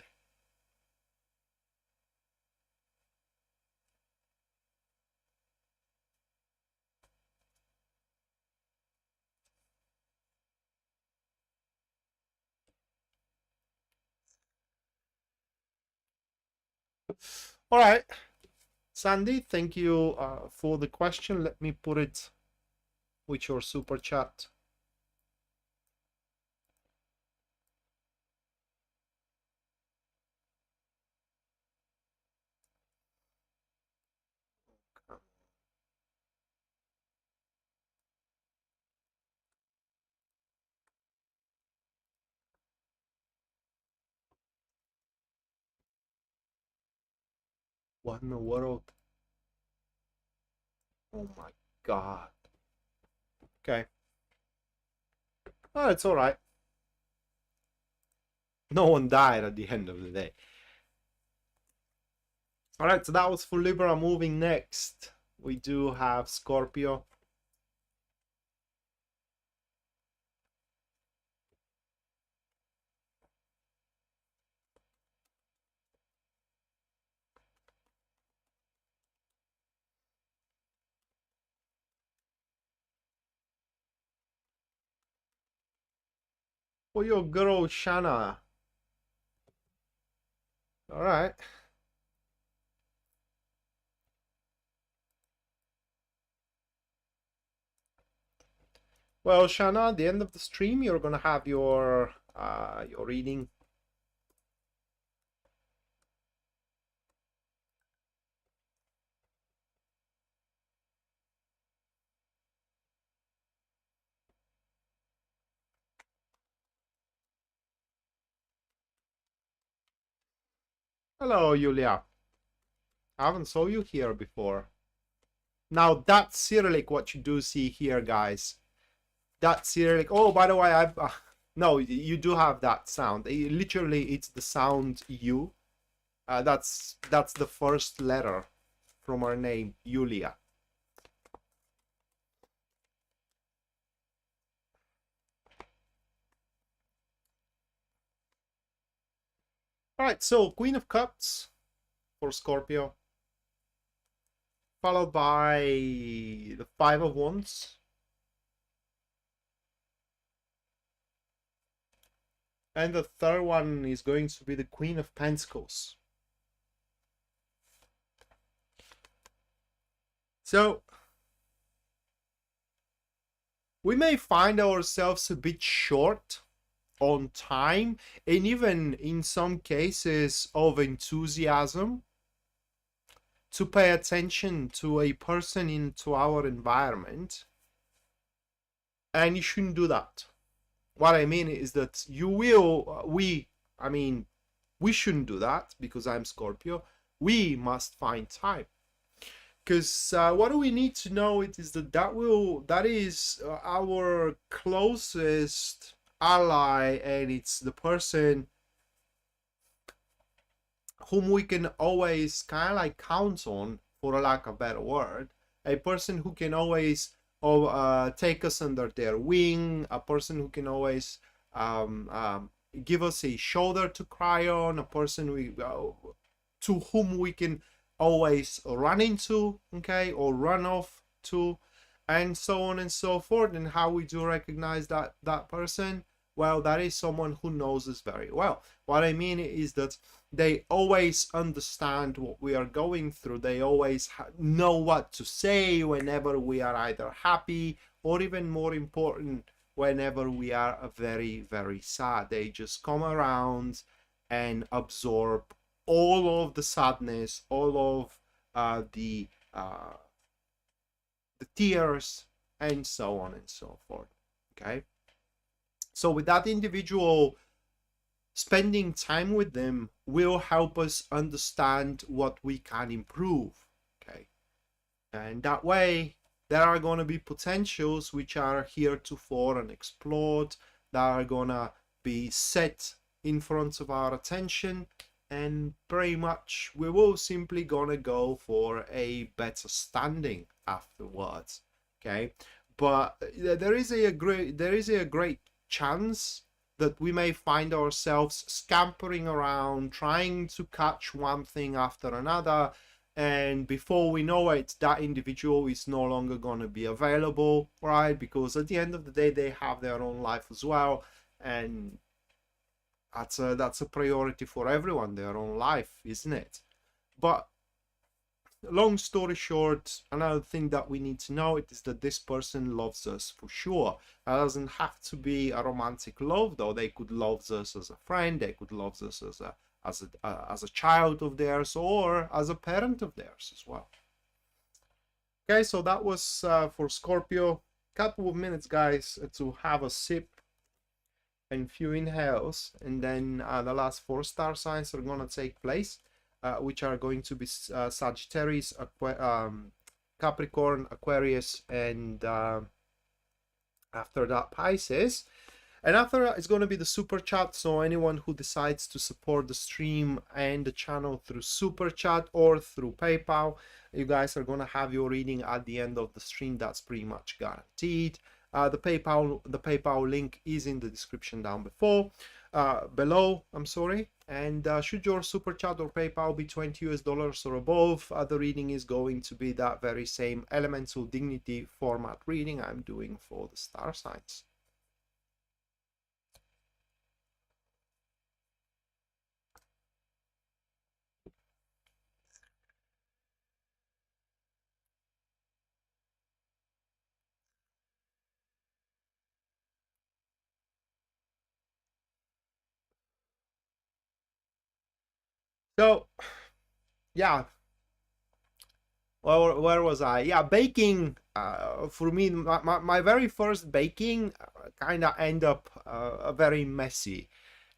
All right, Sandy, thank you for the question. Let me put it with your super chat. What in the world? Oh my God. Okay. Oh, it's all right. No one died at the end of the day. All right, so that was for Libra. Moving next, we do have Scorpio. For your girl, Shanna. All right. Well, Shanna, at the end of the stream, you're gonna have your reading. Hello, Julia. I haven't saw you here before. Now that's Cyrillic, what you do see here, guys. That's Cyrillic. Oh, by the way, I've no, you do have that sound. Literally, it's the sound U. That's the first letter from our name, Julia. All right, so Queen of Cups for Scorpio, followed by the Five of Wands, and the third one is going to be the Queen of Pentacles. So we may find ourselves a bit short on time, and even in some cases of enthusiasm to pay attention to a person into our environment, and you shouldn't do that. What I mean is that we shouldn't do that, because I'm Scorpio. We must find time, because what do we need to know it is that is our closest ally, and it's the person whom we can always kind of like count on, for a lack of a better word, a person who can always take us under their wing, a person who can always give us a shoulder to cry on, a person to whom we can always run into, okay, or run off to, and so on and so forth. And how we do recognize that person? Well, that is someone who knows us very well. What I mean is that they always understand what we are going through. They always know what to say whenever we are either happy, or even more important, whenever we are very, very sad. They just come around and absorb all of the sadness, all of the tears, and so on and so forth. Okay, so with that individual, spending time with them will help us understand what we can improve. Okay, and that way there are going to be potentials which are heretofore unexplored, that are going to be set in front of our attention, and pretty much we will simply gonna go for a better standing afterwards. Okay, but there is a great chance that we may find ourselves scampering around trying to catch one thing after another, and before we know it, that individual is no longer going to be available, right? Because at the end of the day, they have their own life as well, and that's a priority for everyone, their own life, isn't it? But long story short, another thing that we need to know is that this person loves us for sure. It doesn't have to be a romantic love, though. They could love us as a friend, they could love us as a child of theirs, or as a parent of theirs as well. Okay, so that was for Scorpio. Couple of minutes, guys, to have a sip and few inhales, and then the last 4 star signs are going to take place, which are going to be Sagittarius, Capricorn, Aquarius, and after that Pisces. And after that is going to be the super chat. So anyone who decides to support the stream and the channel through super chat or through PayPal, you guys are going to have your reading at the end of the stream. That's pretty much guaranteed. The PayPal link is in the description down below. I'm sorry. And should your super chat or PayPal be $20 or above, the reading is going to be that very same elemental dignity format reading I'm doing for the star signs. So, yeah, well, where was I? Yeah, baking. For me, my very first baking kind of end up very messy.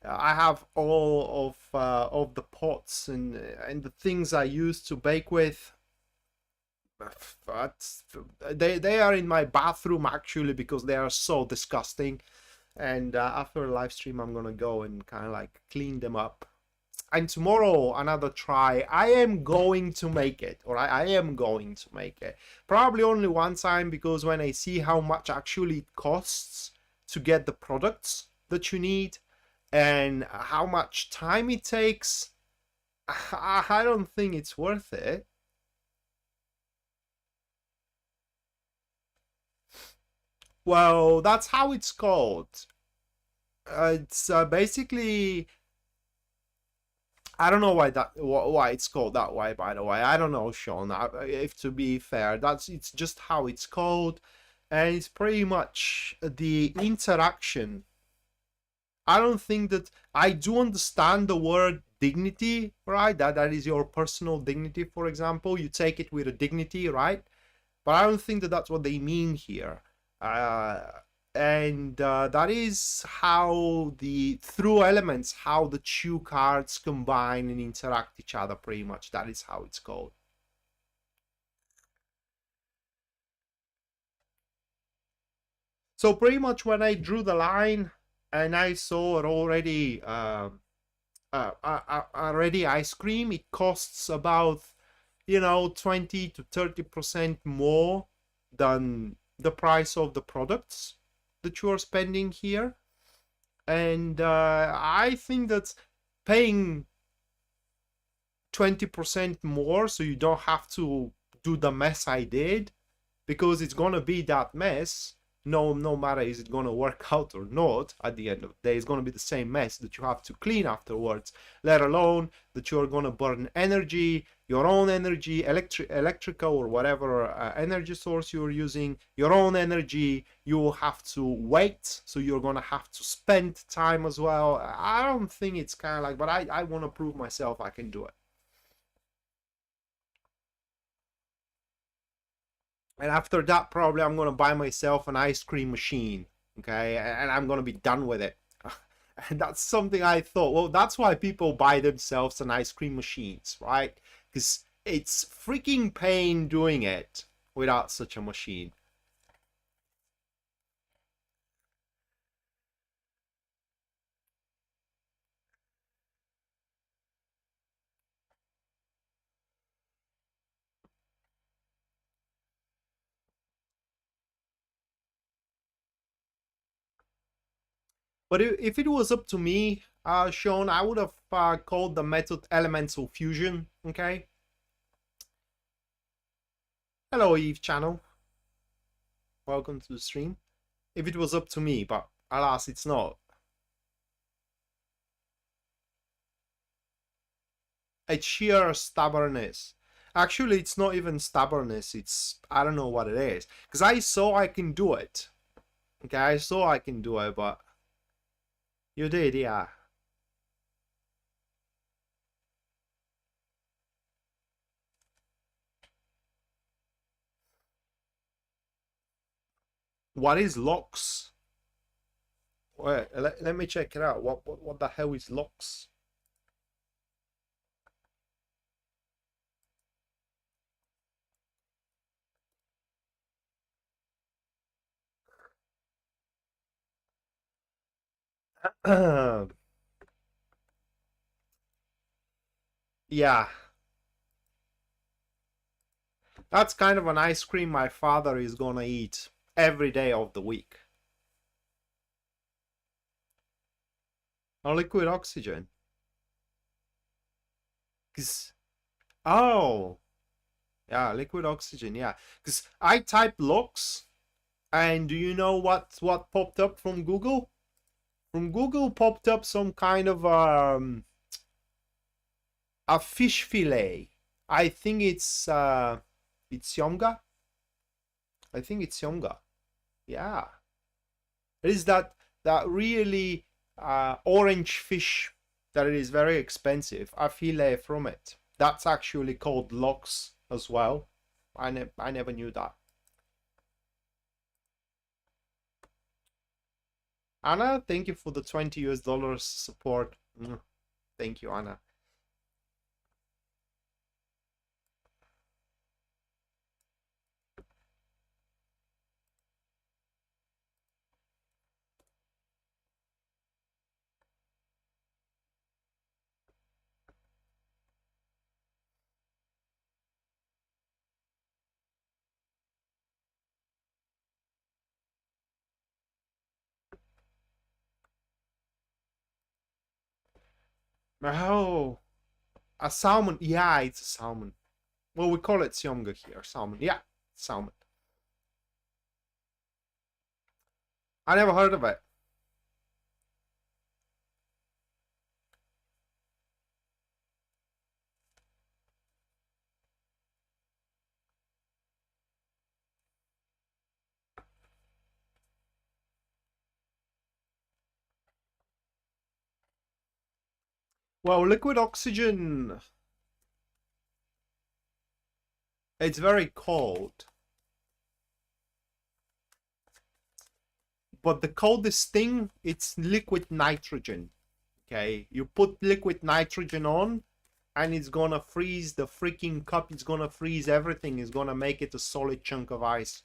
I have all of the pots and the things I used to bake with. But they are in my bathroom actually, because they are so disgusting. And after a live stream, I'm gonna go and kind of like clean them up. And tomorrow, another try. I am going to make it, all right? I am going to make it. Probably only one time, because when I see how much actually it costs to get the products that you need, and how much time it takes, I don't think it's worth it. Well, that's how it's called. It's basically, I don't know why it's called that way. By the way, I don't know, Sean. If to be fair, it's just how it's called, and it's pretty much the interaction. I don't think that I do understand the word dignity, right? That is your personal dignity, for example. You take it with a dignity, right? But I don't think that that's what they mean here. Uh, and that is how the through elements, how the two cards combine and interact each other. Pretty much, that is how it's called. So pretty much when I drew the line and I saw it already. Already ice cream, it costs about 20 to 30% more than the price of the products that you are spending here. And I think that paying 20% more so you don't have to do the mess I did, because it's gonna be that mess, no matter is it gonna work out or not. At the end of the day, it's gonna be the same mess that you have to clean afterwards, let alone that you're gonna burn energy, your own energy, electrical or whatever energy source you're using, your own energy. You will have to wait, so you're gonna have to spend time as well. I don't think it's kind of like, but I want to prove myself I can do it. And after that, probably I'm gonna buy myself an ice cream machine, okay, and I'm gonna be done with it. And that's something I thought, well, that's why people buy themselves an ice cream machines, right? Because it's freaking pain doing it without such a machine. But if it was up to me, Sean, I would have called the method elemental fusion, okay? Hello, Eve channel. Welcome to the stream. If it was up to me, but alas, it's not. It's sheer stubbornness. Actually, it's not even stubbornness. It's, I don't know what it is. Because I saw I can do it. Okay, I saw I can do it, but you did, yeah. What is locks? Wait, let me check it out. What the hell is locks? Yeah, that's kind of an ice cream my father is gonna eat every day of the week. A liquid oxygen. 'Cause, oh, yeah, liquid oxygen, yeah. Because I typed locks, and do you know what popped up from Google? From Google popped up some kind of a fish fillet. I think it's yonga. I think it's yonga. Yeah. It is that really orange fish that it is very expensive. A fillet from it. That's actually called lox as well. I never knew that. Anna, thank you for the 20 US dollars support. Thank you, Anna. Oh, a salmon. Yeah, it's a salmon. Well, we call it syomga here. Salmon. Yeah, salmon. I never heard of it. Well, liquid oxygen, it's very cold. But the coldest thing, it's liquid nitrogen. Okay, you put liquid nitrogen on, and it's gonna freeze the freaking cup. It's gonna freeze everything. It's gonna make it a solid chunk of ice.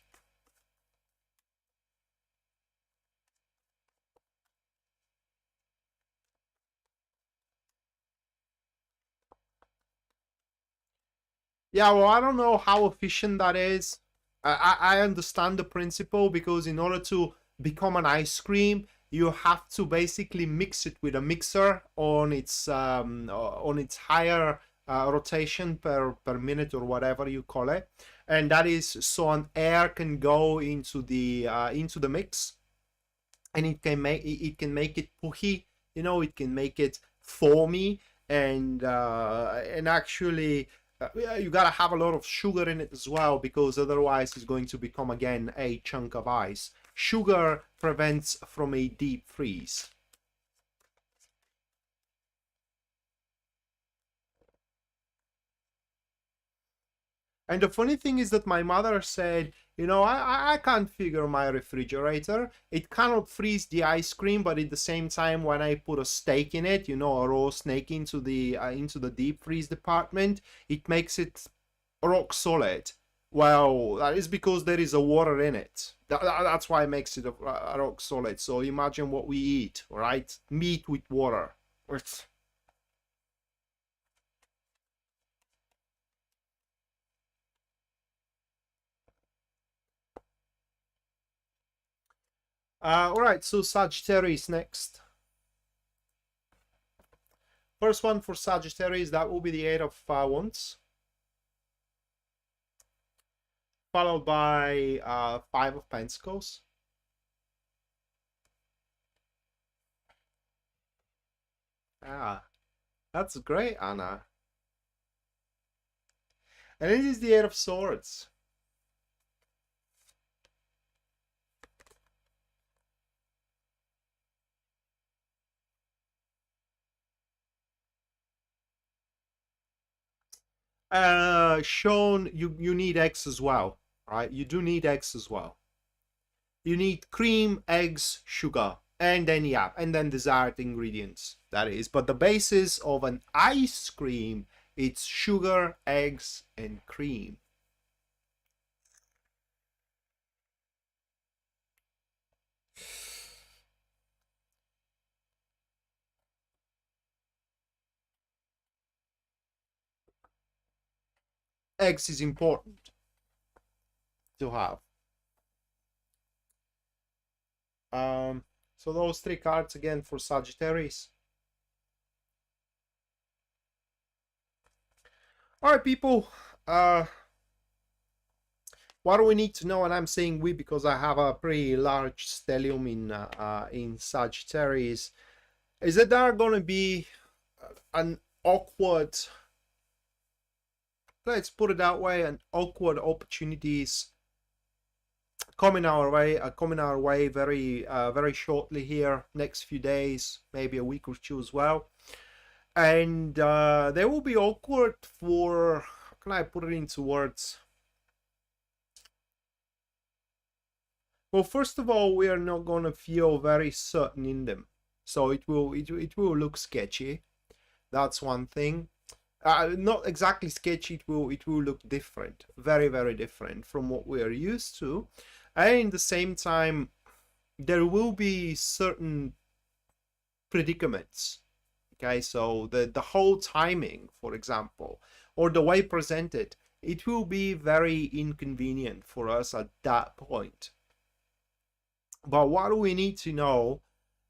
Yeah, well, I don't know how efficient that is. I understand the principle, because in order to become an ice cream, you have to basically mix it with a mixer on its higher rotation per minute, or whatever you call it, and that is so an air can go into the mix, and it can make it puffy, you know, it can make it foamy, and actually you gotta have a lot of sugar in it as well, because otherwise it's going to become again a chunk of ice. Sugar prevents from a deep freeze. And the funny thing is that my mother said, you know, I can't figure my refrigerator. It cannot freeze the ice cream, but at the same time, when I put a steak in it, you know, a raw steak into the deep freeze department, it makes it rock solid. Well, that is because there is a water in it. That's why it makes it a rock solid. So imagine what we eat, right? Meat with water. All right, so Sagittarius next. First one for Sagittarius, that will be the Eight of Wands, followed by Five of Pentacles. Ah, that's great, Anna. And it is the Eight of Swords. Shown you need eggs as well, right? You do need eggs as well. You need cream, eggs, sugar, and then yeah, and then desired ingredients, that is. But the basis of an ice cream, it's sugar, eggs, and cream. Eggs is important to have. So those three cards again for Sagittarius. All right, people. What do we need to know? And I'm saying we because I have a pretty large stellium in Sagittarius. Is that there are going to be an awkward, let's put it that way, an awkward opportunities coming our way very shortly here, next few days, maybe a week or two as well. And they will be awkward for, how can I put it into words? Well, first of all, we are not going to feel very certain in them, so it will look sketchy. That's one thing. Not exactly sketchy. It will look different, very different from what we are used to. And at the same time, there will be certain predicaments. Okay, so the whole timing, for example, or the way presented, it will be very inconvenient for us at that point. But what we need to know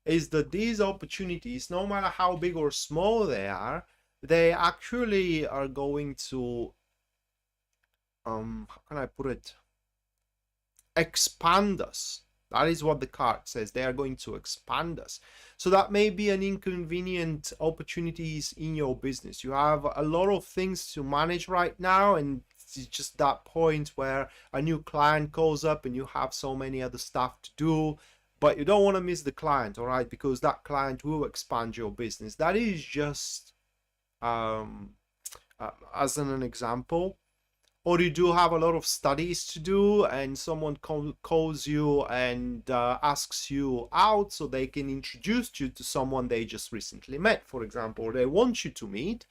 is that these opportunities, no matter how big or small they actually are going to, how can I put it, expand us. That is what the card says. They are going to expand us. So that may be an inconvenient opportunities in your business. You have a lot of things to manage right now, and it's just that point where a new client calls up and you have so many other stuff to do, but you don't want to miss the client, all right? Because that client will expand your business. That is just as an example. Or you do have a lot of studies to do and someone calls you and asks you out so they can introduce you to someone they just recently met, for example, or they want you to meet.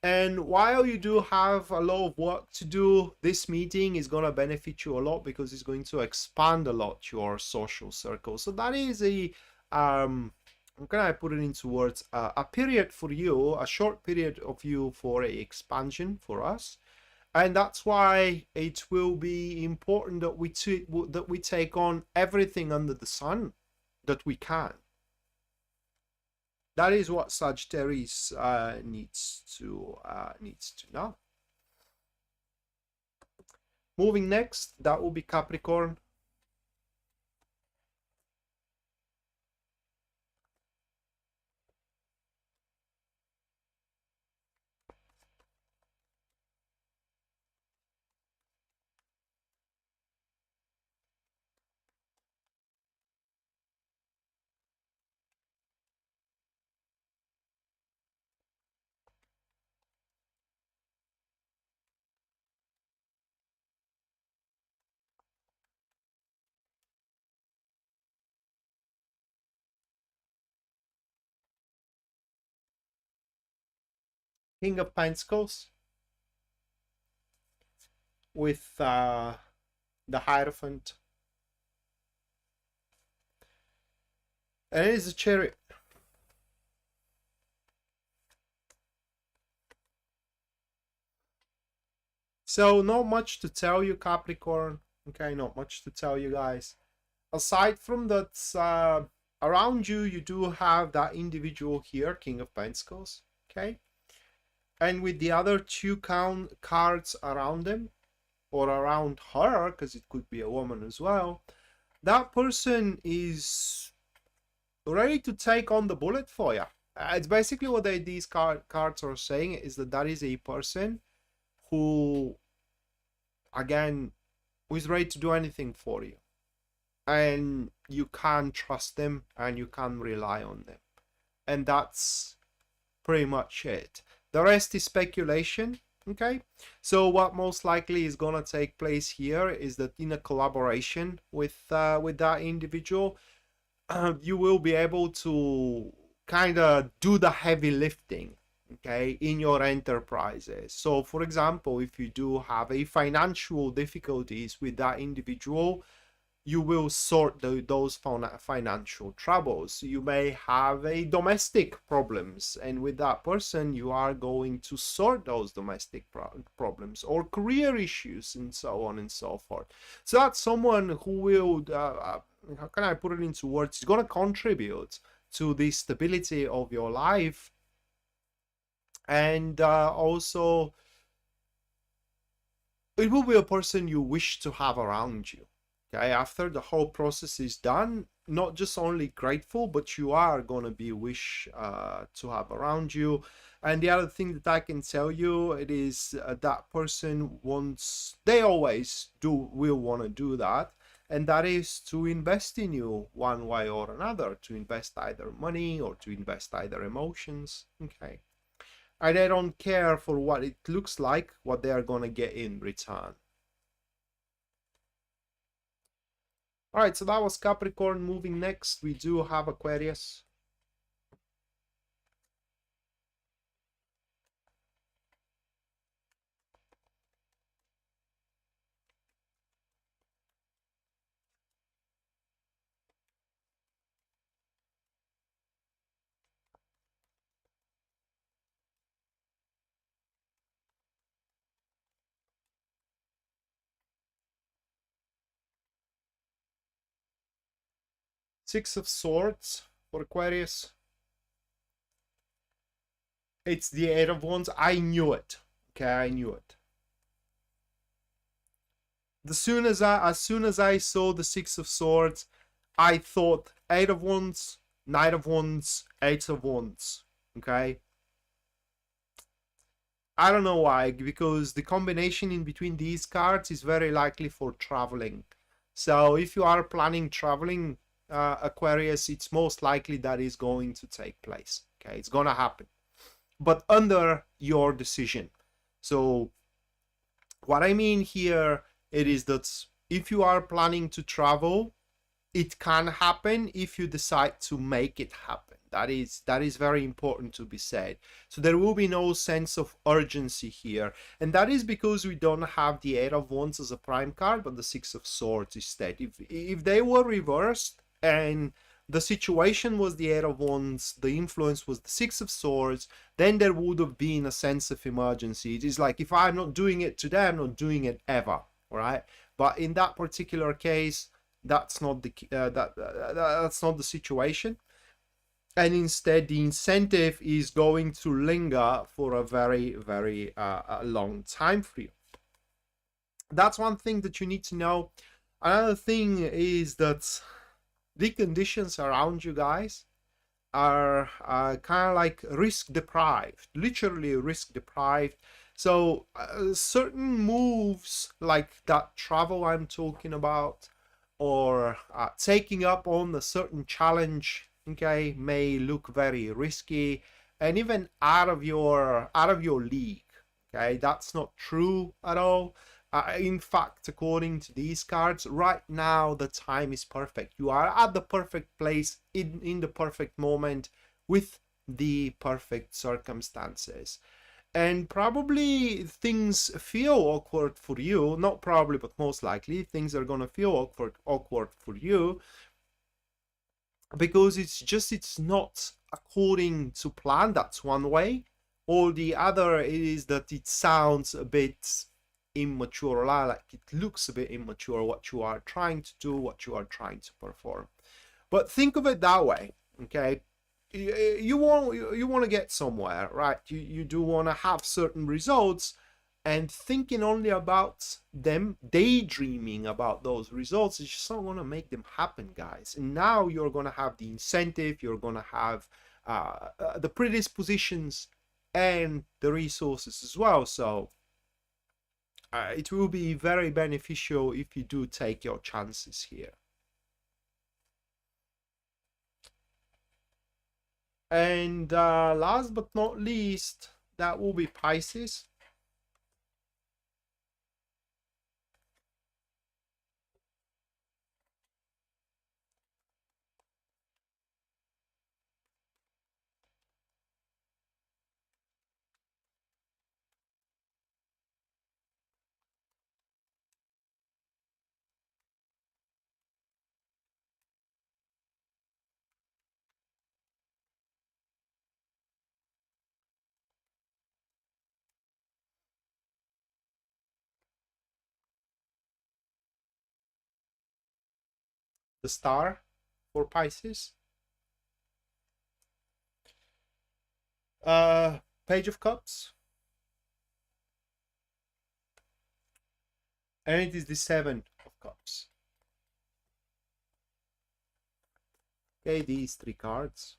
And while you do have a lot of work to do, this meeting is going to benefit you a lot because it's going to expand a lot your social circle. So that is a how can I put it into words, a period for you, a short period of you for a expansion for us. And that's why it will be important that we take on everything under the sun that we can. That is what Sagittarius needs to know. Moving next, that will be Capricorn. King of Pentacles with the Hierophant. And it is a Chariot. So not much to tell you, Capricorn. Okay, not much to tell you guys. Aside from that, around you, you do have that individual here, King of Pentacles. Okay. And with the other two cards around them, or around her, because it could be a woman as well, that person is ready to take on the bullet for you. It's basically what these cards are saying, is that is a person who, again, who is ready to do anything for you. And you can trust them and you can rely on them. And that's pretty much it. The rest is speculation. Okay, so what most likely is gonna take place here is that in a collaboration with that individual, you will be able to kind of do the heavy lifting, okay, in your enterprises. So for example, if you do have a financial difficulties with that individual, you will sort those financial troubles. You may have a domestic problems, and with that person you are going to sort those domestic problems, or career issues, and so on and so forth. So that's someone who will, how can I put it into words, is going to contribute to the stability of your life. And also, it will be a person you wish to have around you. Okay, after the whole process is done, not just only grateful, but you are going to be wish to have around you. And the other thing that I can tell you, it is that person wants, they always will want to do that. And that is to invest in you one way or another, to invest either money or to invest either emotions. Okay. And they don't care for what it looks like, what they are going to get in return. All right, so that was Capricorn. Moving next, we do have Aquarius. Six of Swords. for Aquarius. It's the Eight of Wands. I knew it. Okay, I knew it. As soon as I saw the Six of Swords, I thought Eight of Wands, Knight of Wands, Eight of Wands. Okay. I don't know why, because the combination in between these cards is very likely for traveling. So if you are planning traveling, Aquarius, it's most likely that is going to take place. Okay, it's gonna happen, but under your decision. So what I mean here, it is that if you are planning to travel, it can happen if you decide to make it happen. That is very important to be said. So there will be no sense of urgency here, and that is because we don't have the Eight of Wands as a prime card, but the Six of Swords instead. If they were reversed and the situation was the Eight of Wands, the influence was the Six of Swords, then there would have been a sense of emergency. It is like, if I'm not doing it today, I'm not doing it ever, all right? But in that particular case, that's not the that's not the situation. And instead, the incentive is going to linger for a very, very long time for you. That's one thing that you need to know. Another thing is that the conditions around you guys are kind of like risk deprived, literally risk deprived. So certain moves like that travel I'm talking about, or taking up on a certain challenge, okay, may look very risky and even out of your league. Okay, that's not true at all. In fact, according to these cards, right now the time is perfect. You are at the perfect place in the perfect moment with the perfect circumstances. And probably things feel awkward for you. Not probably, but most likely things are gonna feel awkward for you, because it's not according to plan. That's one way. Or the other is that it sounds a bit immature, like it looks a bit immature, what you are trying to do, what you are trying to perform. But think of it that way, okay? You want to get somewhere, right? You do want to have certain results, and thinking only about them, daydreaming about those results, is just not going to make them happen, guys. And now you're going to have the incentive, you're going to have the predispositions and the resources as well. So it will be very beneficial if you do take your chances here. And last but not least, that will be Pisces. The star for Pisces. Page of Cups. And it is the Seven of Cups. Okay, these three cards.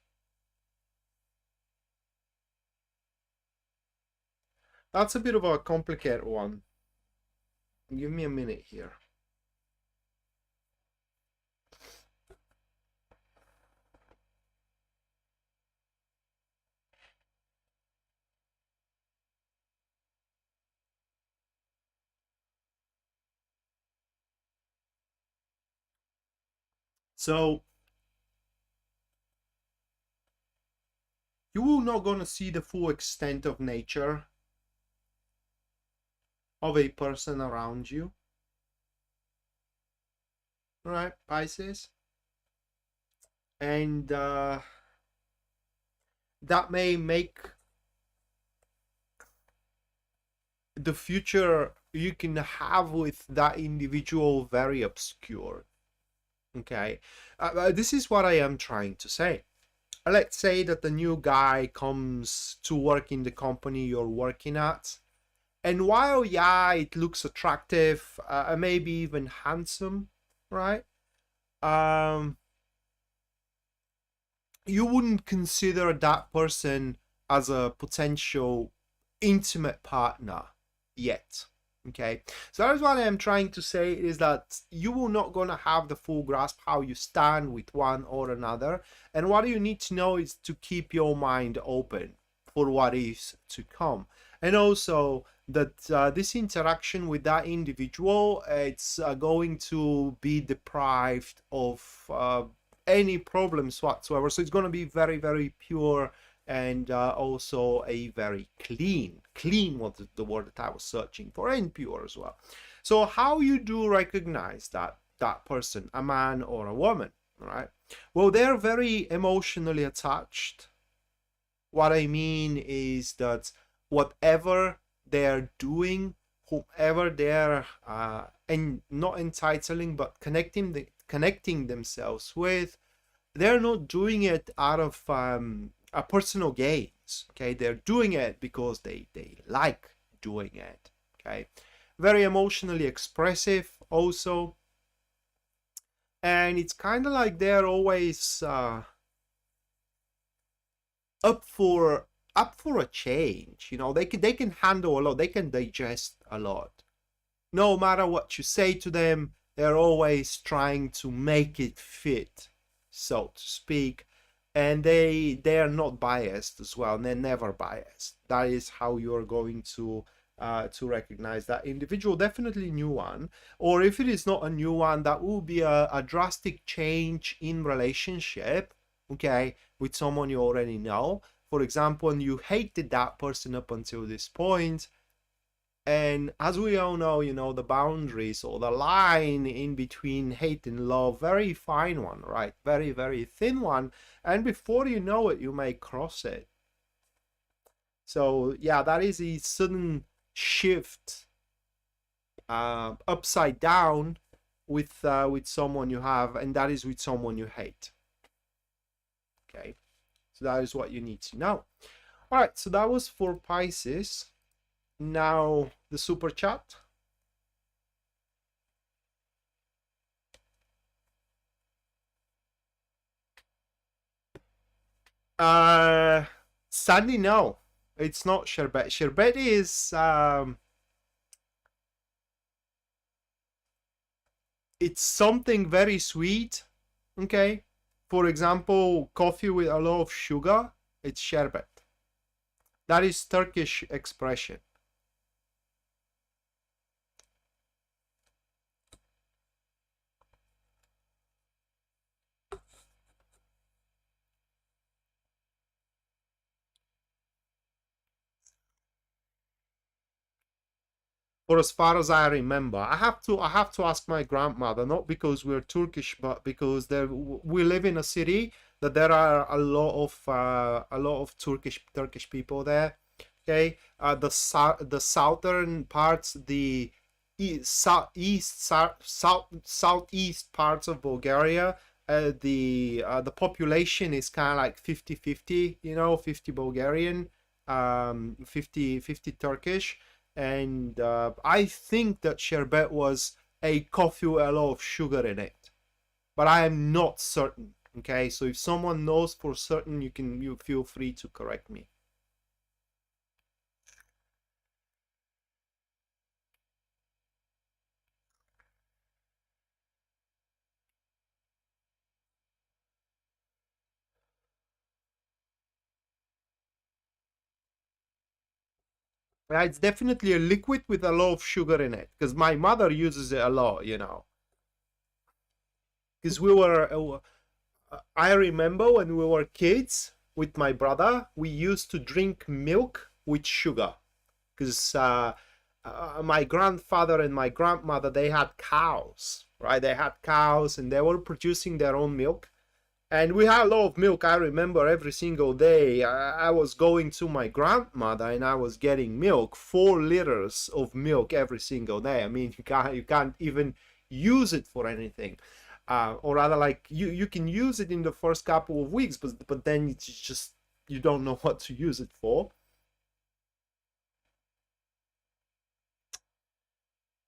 That's a bit of a complicated one. Give me a minute here. So you will not gonna see the full extent of nature of a person around you. All right, Pisces. And that may make the future you can have with that individual very obscure. Okay, this is what I am trying to say. let's say that the new guy comes to work in the company you're working at, and while, yeah, it looks attractive, maybe even handsome, right? You wouldn't consider that person as a potential intimate partner yet. Okay, so that's what I'm trying to say, is that you will not gonna have the full grasp how you stand with one or another, and what you need to know is to keep your mind open for what is to come, and also that this interaction with that individual, it's going to be deprived of any problems whatsoever. So it's going to be very, very pure, and also a very clean was the word that I was searching for, and pure as well. So how you do recognize that person, a man or a woman, right? Well, they're very emotionally attached. What I mean is that whatever they're doing, whomever they're and not entitling but connecting themselves with, they're not doing it out of a personal gains. Okay, they're doing it because they like doing it. Okay, very emotionally expressive also, and it's kind of like they're always up for a change. You know, they can handle a lot, they can digest a lot. No matter what you say to them, they're always trying to make it fit, so to speak, and they are not biased as well. They're never biased. That is how you're going to recognize that individual. Definitely new one, or if it is not a new one, that will be a drastic change in relationship, okay, with someone you already know. For example, and you hated that person up until this point, and as we all know, you know, the boundaries or the line in between hate and love, very fine one, right? Very, very thin one, and before you know it, you may cross it. So yeah, that is a sudden shift upside down with someone you have, and that is with someone you hate. Okay, so that is what you need to know. All right, so that was for Pisces. Now the super chat. Sadly, no, it's not sherbet. Sherbet is it's something very sweet. Okay, for example, coffee with a lot of sugar, it's sherbet. That is Turkish expression. For as far as I remember, I have to ask my grandmother, not because we're Turkish, but because we live in a city that there are a lot of Turkish people there. Okay, the southern parts, the southeast parts of Bulgaria, the population is kind of like 50-50, you know, 50 Bulgarian, 50 Turkish. And I think that sherbet was a coffee with a lot of sugar in it, but I am not certain. Okay, so if someone knows for certain, you feel free to correct me. Yeah, it's definitely a liquid with a lot of sugar in it, because my mother uses it a lot, you know. Because I remember when we were kids with my brother, we used to drink milk with sugar, because my grandfather and my grandmother, they had cows, right? They had cows and they were producing their own milk. And we had a lot of milk. I remember every single day I was going to my grandmother and I was getting milk, 4 liters of milk every single day. I mean, you can't even use it for anything. or rather, like you can use it in the first couple of weeks, but then it's just you don't know what to use it for.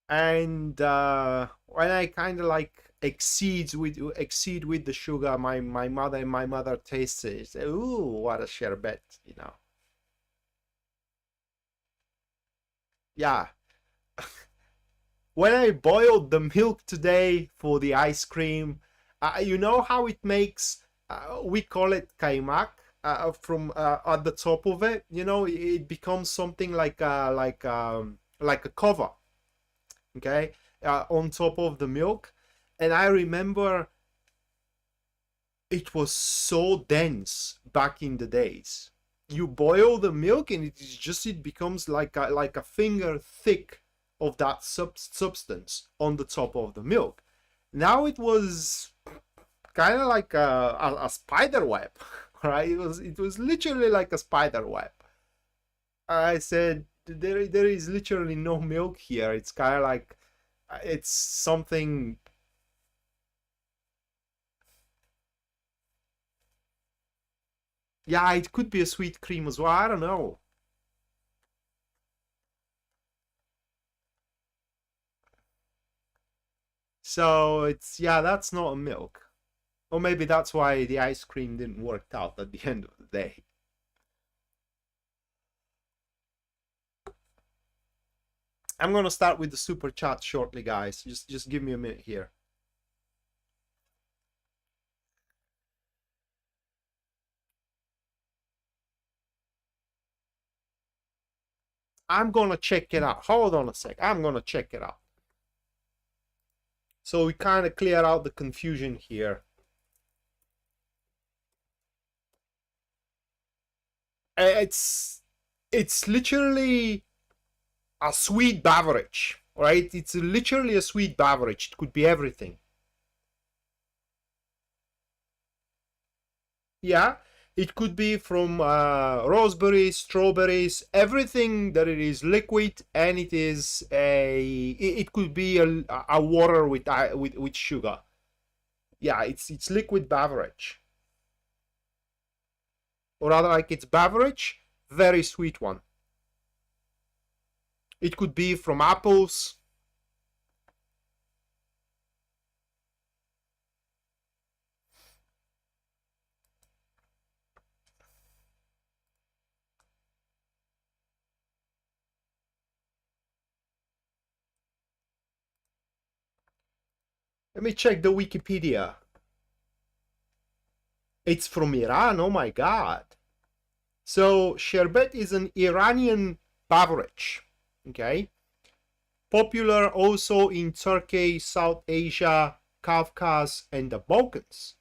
And when I kind of like exceed with the sugar, my mother tastes it. Ooh, what a sherbet, you know. Yeah. When I boiled the milk today for the ice cream, you know how it makes, we call it kaimak, from at the top of it, you know, it becomes something like like a cover, okay, on top of the milk. And I remember it was so dense back in the days. You boil the milk and it becomes like a finger thick of that substance on the top of the milk. Now it was kind of like a spider web, right? It was literally like a spider web. I said there is literally no milk here. It's kind of like it's something. Yeah, it could be a sweet cream as well. I don't know. So it's, yeah, that's not a milk. Or maybe that's why the ice cream didn't work out at the end of the day. I'm gonna start with the super chat shortly, guys. Just give me a minute here. I'm gonna check it out. Hold on a sec. I'm gonna check it out. So we kind of clear out the confusion here. It's literally a sweet beverage, right? It's literally a sweet beverage. It could be everything. Yeah, it could be from raspberries, strawberries, everything that it is liquid, and it is it could be a water with sugar. Yeah, it's liquid beverage, or rather, like it's beverage, very sweet one. It could be from apples. Let me check the Wikipedia. It's from Iran. Oh my god. So sherbet is an Iranian beverage. Okay. Popular also in Turkey, South Asia, Caucasus, and the Balkans.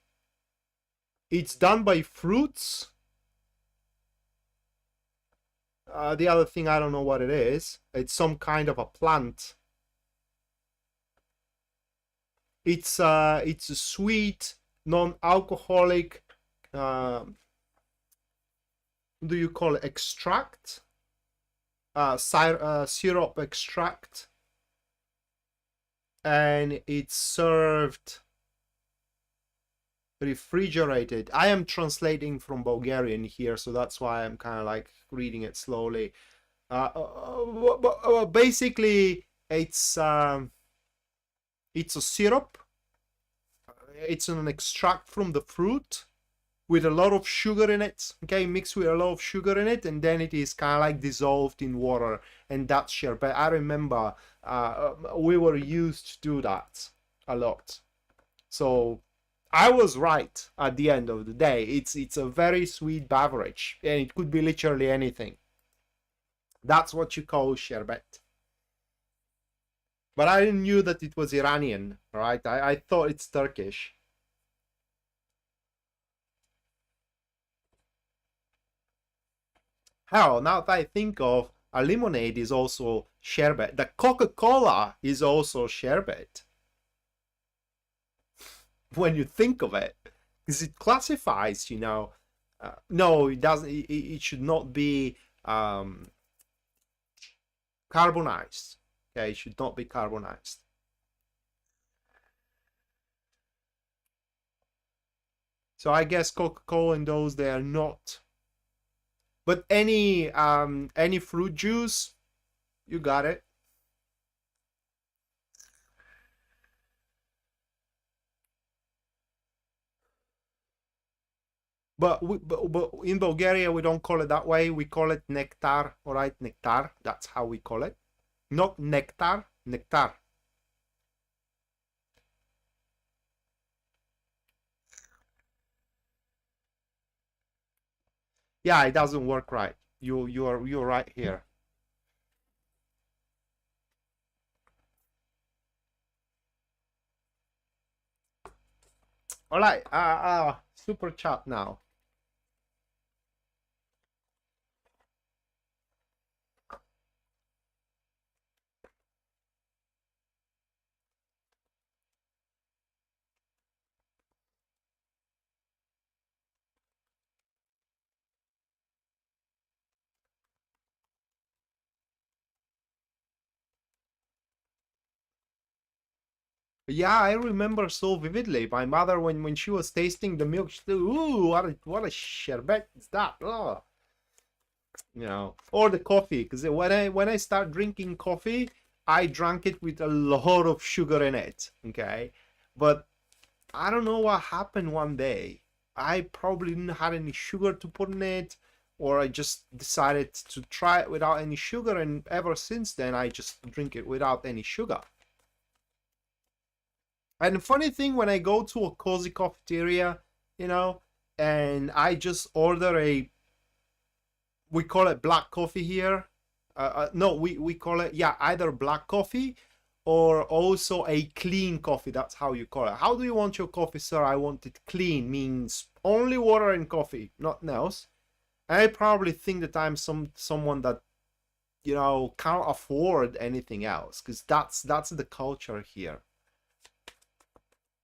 It's done by fruits. The other thing, I don't know what it is. It's some kind of a plant. It's a sweet, non-alcoholic, do you call it extract? Syrup extract. And it's served refrigerated. I am translating from Bulgarian here, so that's why I'm kind of like reading it slowly. Basically, it's a syrup. It's an extract from the fruit with a lot of sugar in it. Okay, mixed with a lot of sugar in it, and then it is kind of like dissolved in water, and that's sherbet. I remember we were used to do that a lot. So I was right at the end of the day. It's a very sweet beverage, and it could be literally anything. That's what you call sherbet. But I knew that it was Iranian, right? I thought it's Turkish. Hell, now that I think of, a lemonade is also sherbet. The Coca-Cola is also sherbet. When you think of it, because it classifies, you know. No, it doesn't. It should not be carbonized. Okay, it should not be carbonized. So I guess Coca-Cola and those, they are not. But any fruit juice, you got it. But in Bulgaria, we don't call it that way. We call it nectar, all right? Nectar, that's how we call it. Not nectar, nectar. Yeah, it doesn't work right. You're right here. All right, super chat now. Yeah, I remember so vividly. My mother, when she was tasting the milk, she said, "Ooh, what a sherbet is that?" Oh. You know, or the coffee, because when I start drinking coffee, I drank it with a lot of sugar in it. Okay, but I don't know what happened one day. I probably didn't have any sugar to put in it, or I just decided to try it without any sugar, and ever since then I just drink it without any sugar. And the funny thing, when I go to a cozy cafeteria, you know, and I just order we call it black coffee here. No, we call it, yeah, either black coffee or also a clean coffee. That's how you call it. How do you want your coffee, sir? I want it clean, means only water and coffee, nothing else. And I probably think that I'm someone that, you know, can't afford anything else, because that's the culture here,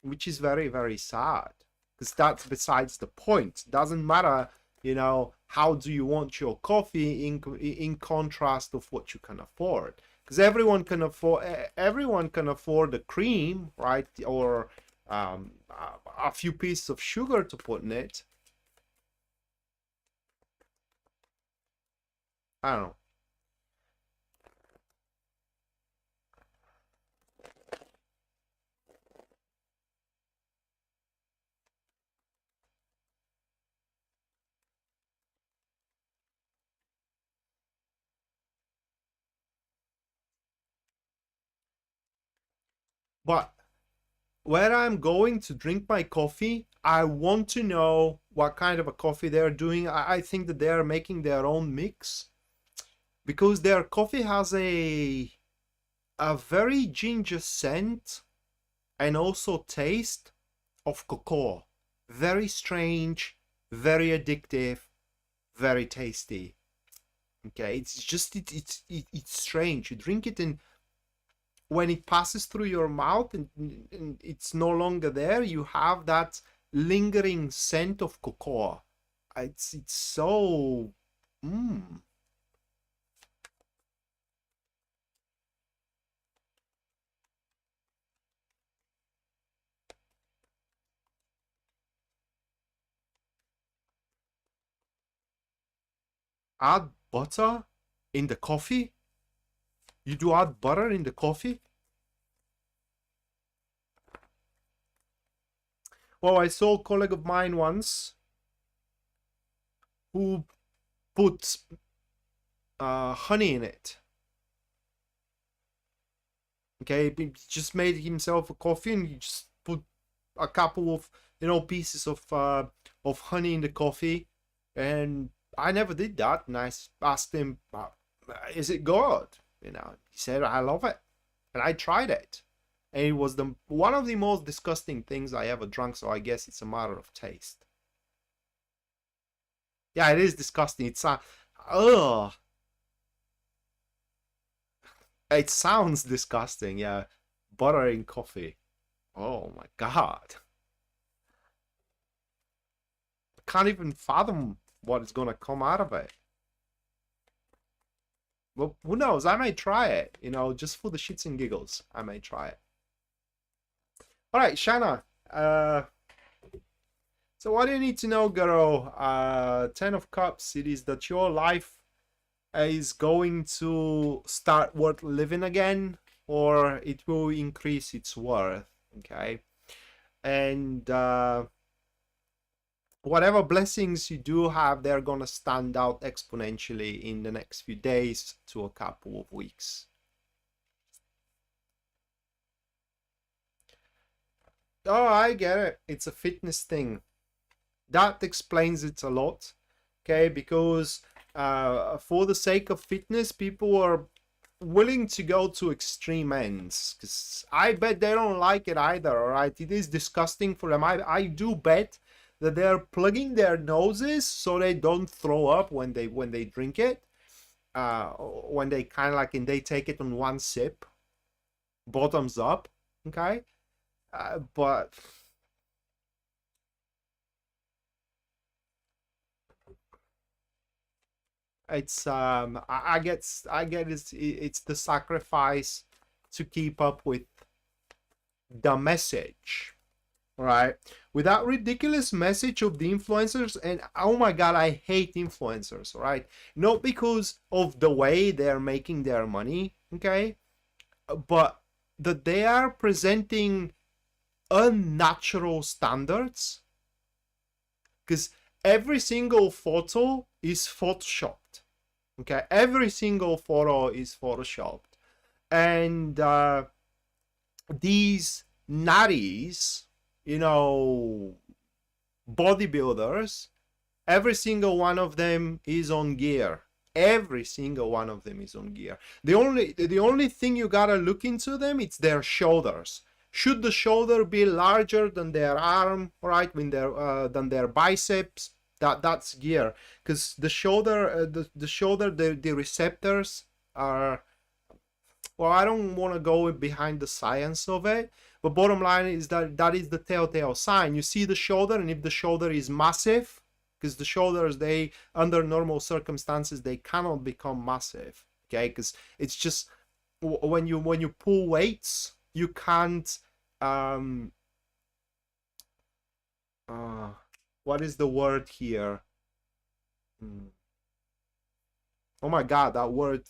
which is very, very sad, because that's besides the point. It doesn't matter, you know, how do you want your coffee in contrast of what you can afford, because everyone can afford the cream, right, or a few pieces of sugar to put in it. I don't know. But where I'm going to drink my coffee, I want to know what kind of a coffee they're doing. I think that they're making their own mix, because their coffee has a very ginger scent and also taste of cocoa. Very strange, very addictive, very tasty. Okay, it's just it's strange. You drink it, and when it passes through your mouth and it's no longer there, you have that lingering scent of cocoa. It's so Add butter in the coffee? You do add butter in the coffee? Well, I saw a colleague of mine once who put honey in it. Okay, he just made himself a coffee, and he just put a couple of, you know, pieces of honey in the coffee. And I never did that, and I asked him, "Is it good?" You know, he said, "I love it," and I tried it, and it was one of the most disgusting things I ever drank. So I guess it's a matter of taste. Yeah, it is disgusting. It's ugh. It sounds disgusting. Yeah, butter in coffee. Oh my god. I can't even fathom what is gonna come out of it. Well, who knows? I might try it, you know, just for the shits and giggles. I may try it. All right, Shanna. So what do you need to know, girl? 10 of Cups, it is that your life is going to start worth living again, or it will increase its worth, okay? And whatever blessings you do have, they're gonna stand out exponentially in the next few days to a couple of weeks. Oh, I get it. It's a fitness thing. That explains it a lot, okay? Because for the sake of fitness, people are willing to go to extreme ends, because I bet they don't like it either. All right, it is disgusting for them. I do bet that they're plugging their noses so they don't throw up when they drink it, when they kind of like, and they take it on one sip, bottoms up, okay? But it's I get it's the sacrifice to keep up with the message, right? With that ridiculous message of the influencers. And oh my god, I hate influencers, right? Not because of the way they're making their money, okay, but that they are presenting unnatural standards, because every single photo is photoshopped, okay? Every single photo is photoshopped. And these natties, you know, bodybuilders, every single one of them is on gear. Every single one of them is on gear. The only thing you gotta look into them, it's their shoulders. Should the shoulder be larger than their arm, right? When than their biceps, that's gear. Because the shoulder, the receptors are, well, I don't want to go behind the science of it, but bottom line is that is the telltale sign. You see the shoulder, and if the shoulder is massive, because the shoulders, they, under normal circumstances, they cannot become massive, okay? Because it's just, when you pull weights, you can't what is the word here? Oh my god, that word.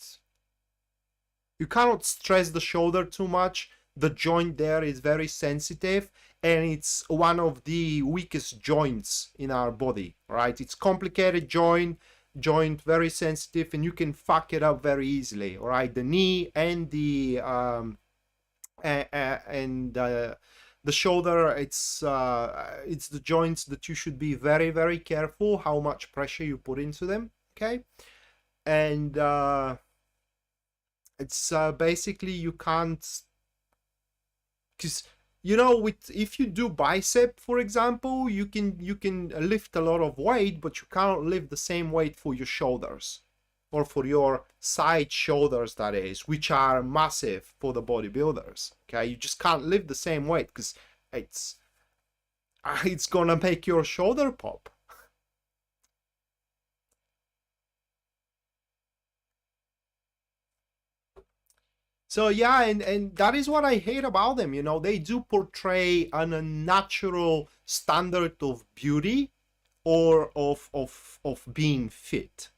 You cannot stress the shoulder too much. The joint there is very sensitive, and it's one of the weakest joints in our body, right? It's complicated joint, very sensitive, and you can fuck it up very easily, all right? The knee and the the shoulder, it's the joints that you should be very, very careful how much pressure you put into them, okay? And it's basically, you can't, because, you know, with, if you do bicep, for example, you can lift a lot of weight, but you can't lift the same weight for your shoulders, or for your side shoulders, that is, which are massive for the bodybuilders, okay? You just can't lift the same weight, because it's gonna make your shoulder pop. So yeah, and that is what I hate about them. You know, they do portray an unnatural standard of beauty, or of being fit,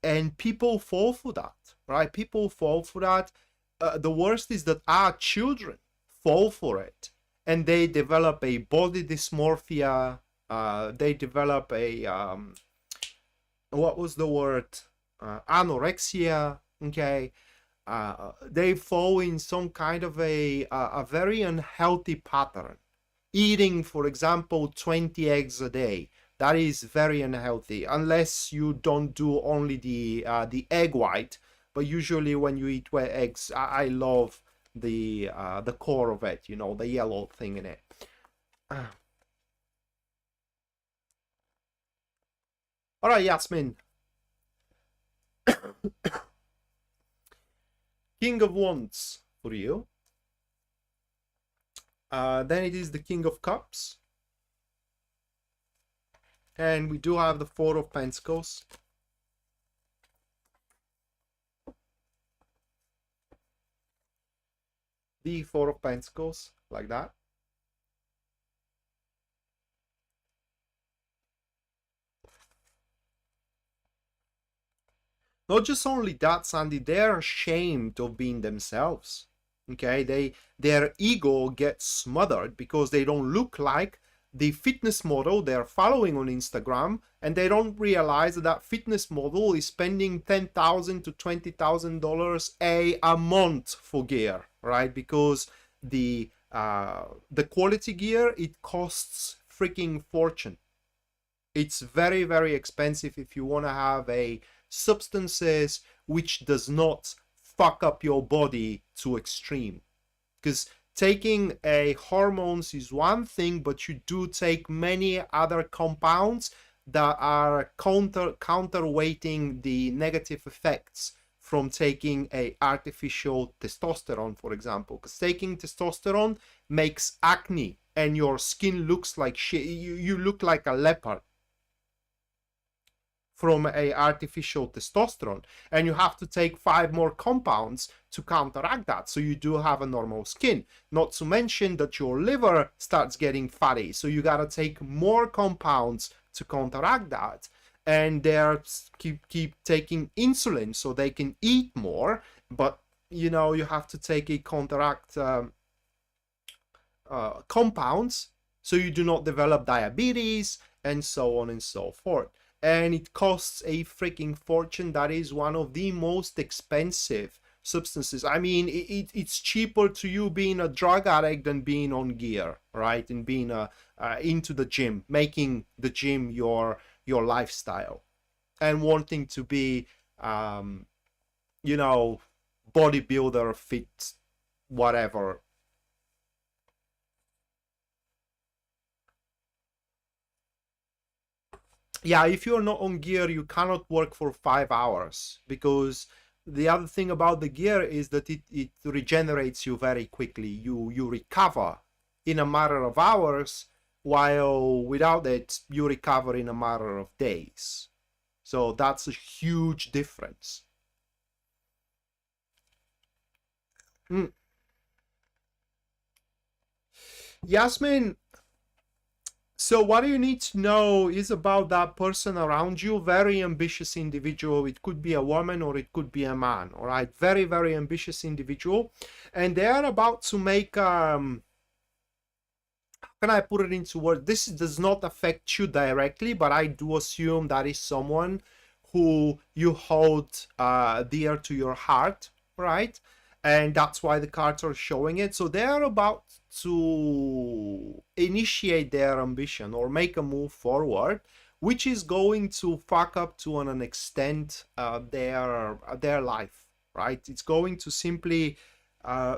and people fall for that, right? People fall for that. The worst is that our children fall for it, and they develop a body dysmorphia. They develop a what was the word? Anorexia. Okay. They fall in some kind of a very unhealthy pattern. Eating, for example, 20 eggs a day. That is very unhealthy, unless you don't do only the egg white. But usually when you eat eggs, I love the core of it, you know, the yellow thing in it. All right, Yasmin. King of Wands for you. Then it is the King of Cups. And we do have the Four of Pentacles. The Four of Pentacles, like that. Not just only that, Sandy, they're ashamed of being themselves. Okay, their ego gets smothered because they don't look like the fitness model they're following on Instagram, and they don't realize that that fitness model is spending $10,000 to $20,000 a month for gear, right? Because the quality gear, it costs freaking fortune. It's very, very expensive if you want to have a substances which does not fuck up your body to extreme. Because taking a hormones is one thing, but you do take many other compounds that are counterweighting the negative effects from taking a artificial testosterone, for example. Because taking testosterone makes acne and your skin looks like shit. You look like a leopard from a artificial testosterone, and you have to take 5 more compounds to counteract that, so you do have a normal skin. Not to mention that your liver starts getting fatty, so you gotta take more compounds to counteract that, and they're keep taking insulin so they can eat more, but you know, you have to take a counteract compounds so you do not develop diabetes, and so on and so forth. And it costs a freaking fortune. That is one of the most expensive substances. I mean, it's cheaper to you being a drug addict than being on gear, right? And being into the gym, making the gym your lifestyle, and wanting to be, you know, bodybuilder, fit, whatever. Yeah, if you're not on gear, you cannot work for 5 hours, because the other thing about the gear is that it regenerates you very quickly. You recover in a matter of hours, while without it, you recover in a matter of days. So that's a huge difference. Yasmin, so what you need to know is about that person around you. Very ambitious individual. It could be a woman or it could be a man. All right, very, very ambitious individual, and they are about to make how can I put it into words? This does not affect you directly, but I do assume that is someone who you hold dear to your heart, right? And that's why the cards are showing it. So they are about to initiate their ambition or make a move forward, which is going to fuck up to an extent their life, right? It's going to simply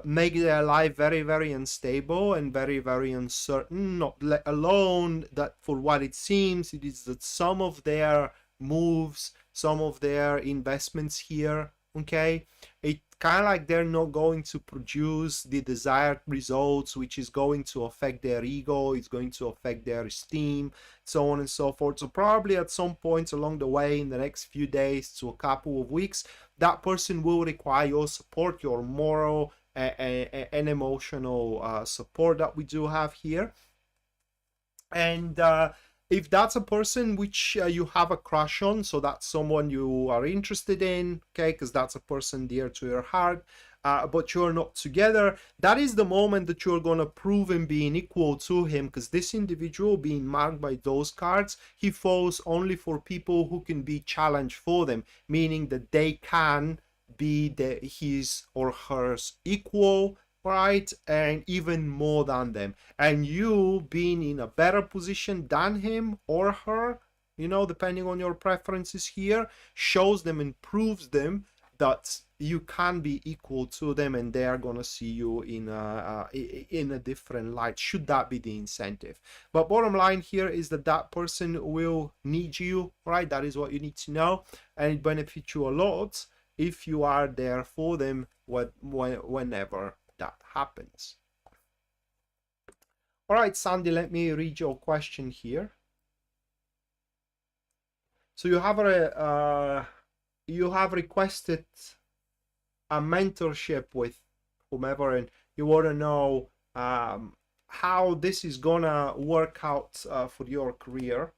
make their life very, very unstable and very, very uncertain. Not let alone that, for what it seems, it is that some of their moves, some of their investments here, okay, it kind of like they're not going to produce the desired results, which is going to affect their ego, it's going to affect their esteem, so on and so forth. So probably at some point along the way, in the next few days to a couple of weeks, that person will require your support, your moral and emotional support that we do have here. And if that's a person which you have a crush on, so that's someone you are interested in, okay, because that's a person dear to your heart, but you're not together, that is the moment that you're going to prove him being equal to him, because this individual being marked by those cards, he falls only for people who can be challenged for them, meaning that they can be his or hers equal, right, and even more than them, and you being in a better position than him or her, you know, depending on your preferences here, shows them and proves them that you can be equal to them, and they are gonna see you in a different light, should that be the incentive. But bottom line here is that that person will need you, right? That is what you need to know, and it benefits you a lot if you are there for them whenever that happens. All right, Sandy, let me read your question here. So you have requested a mentorship with whomever, and you want to know how this is gonna work out for your career.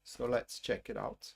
So let's check it out.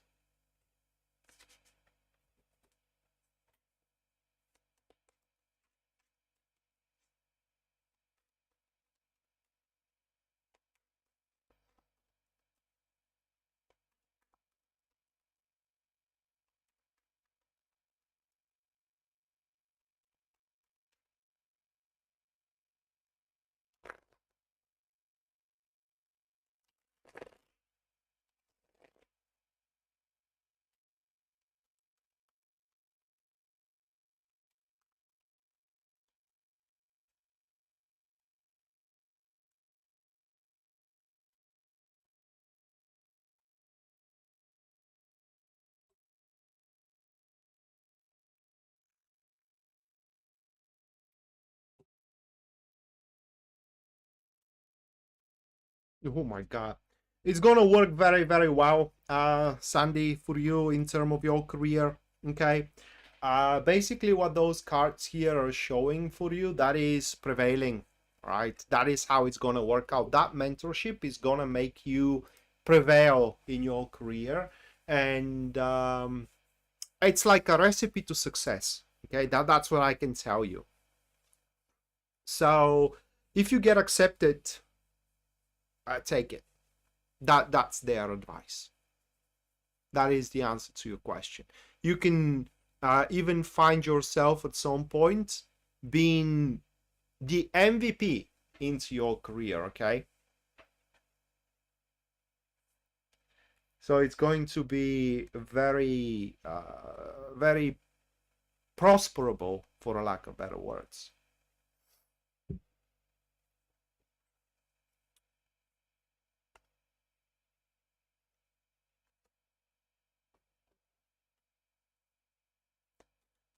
Oh my God. It's gonna work very, very well, Sandy, for you in terms of your career. Okay. Basically what those cards here are showing for you, that is prevailing, right? That is how it's gonna work out. That mentorship is gonna make you prevail in your career. And it's like a recipe to success. Okay, that's what I can tell you. So if you get accepted, take it. That's their advice. That is the answer to your question. You can even find yourself at some point being the MVP into your career. Okay, so it's going to be very very prosperable, for a lack of better words.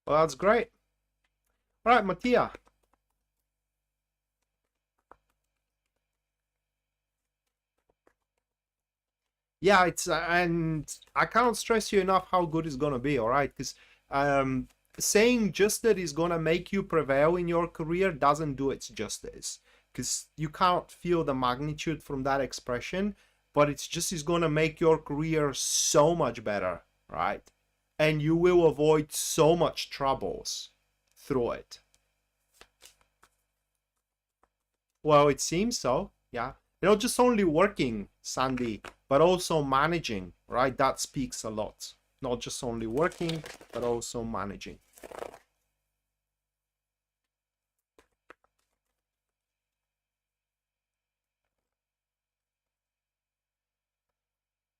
Well, that's great. All right, Mattia. Yeah, it's and I can't stress you enough how good it's gonna be. All right, because um, saying just that is gonna make you prevail in your career doesn't do its justice, because you can't feel the magnitude from that expression. But it's just is gonna make your career so much better, right? And you will avoid so much troubles through it. Well, it seems so, yeah. Not just only working, Sandy, but also managing, right? That speaks a lot. Not just only working, but also managing.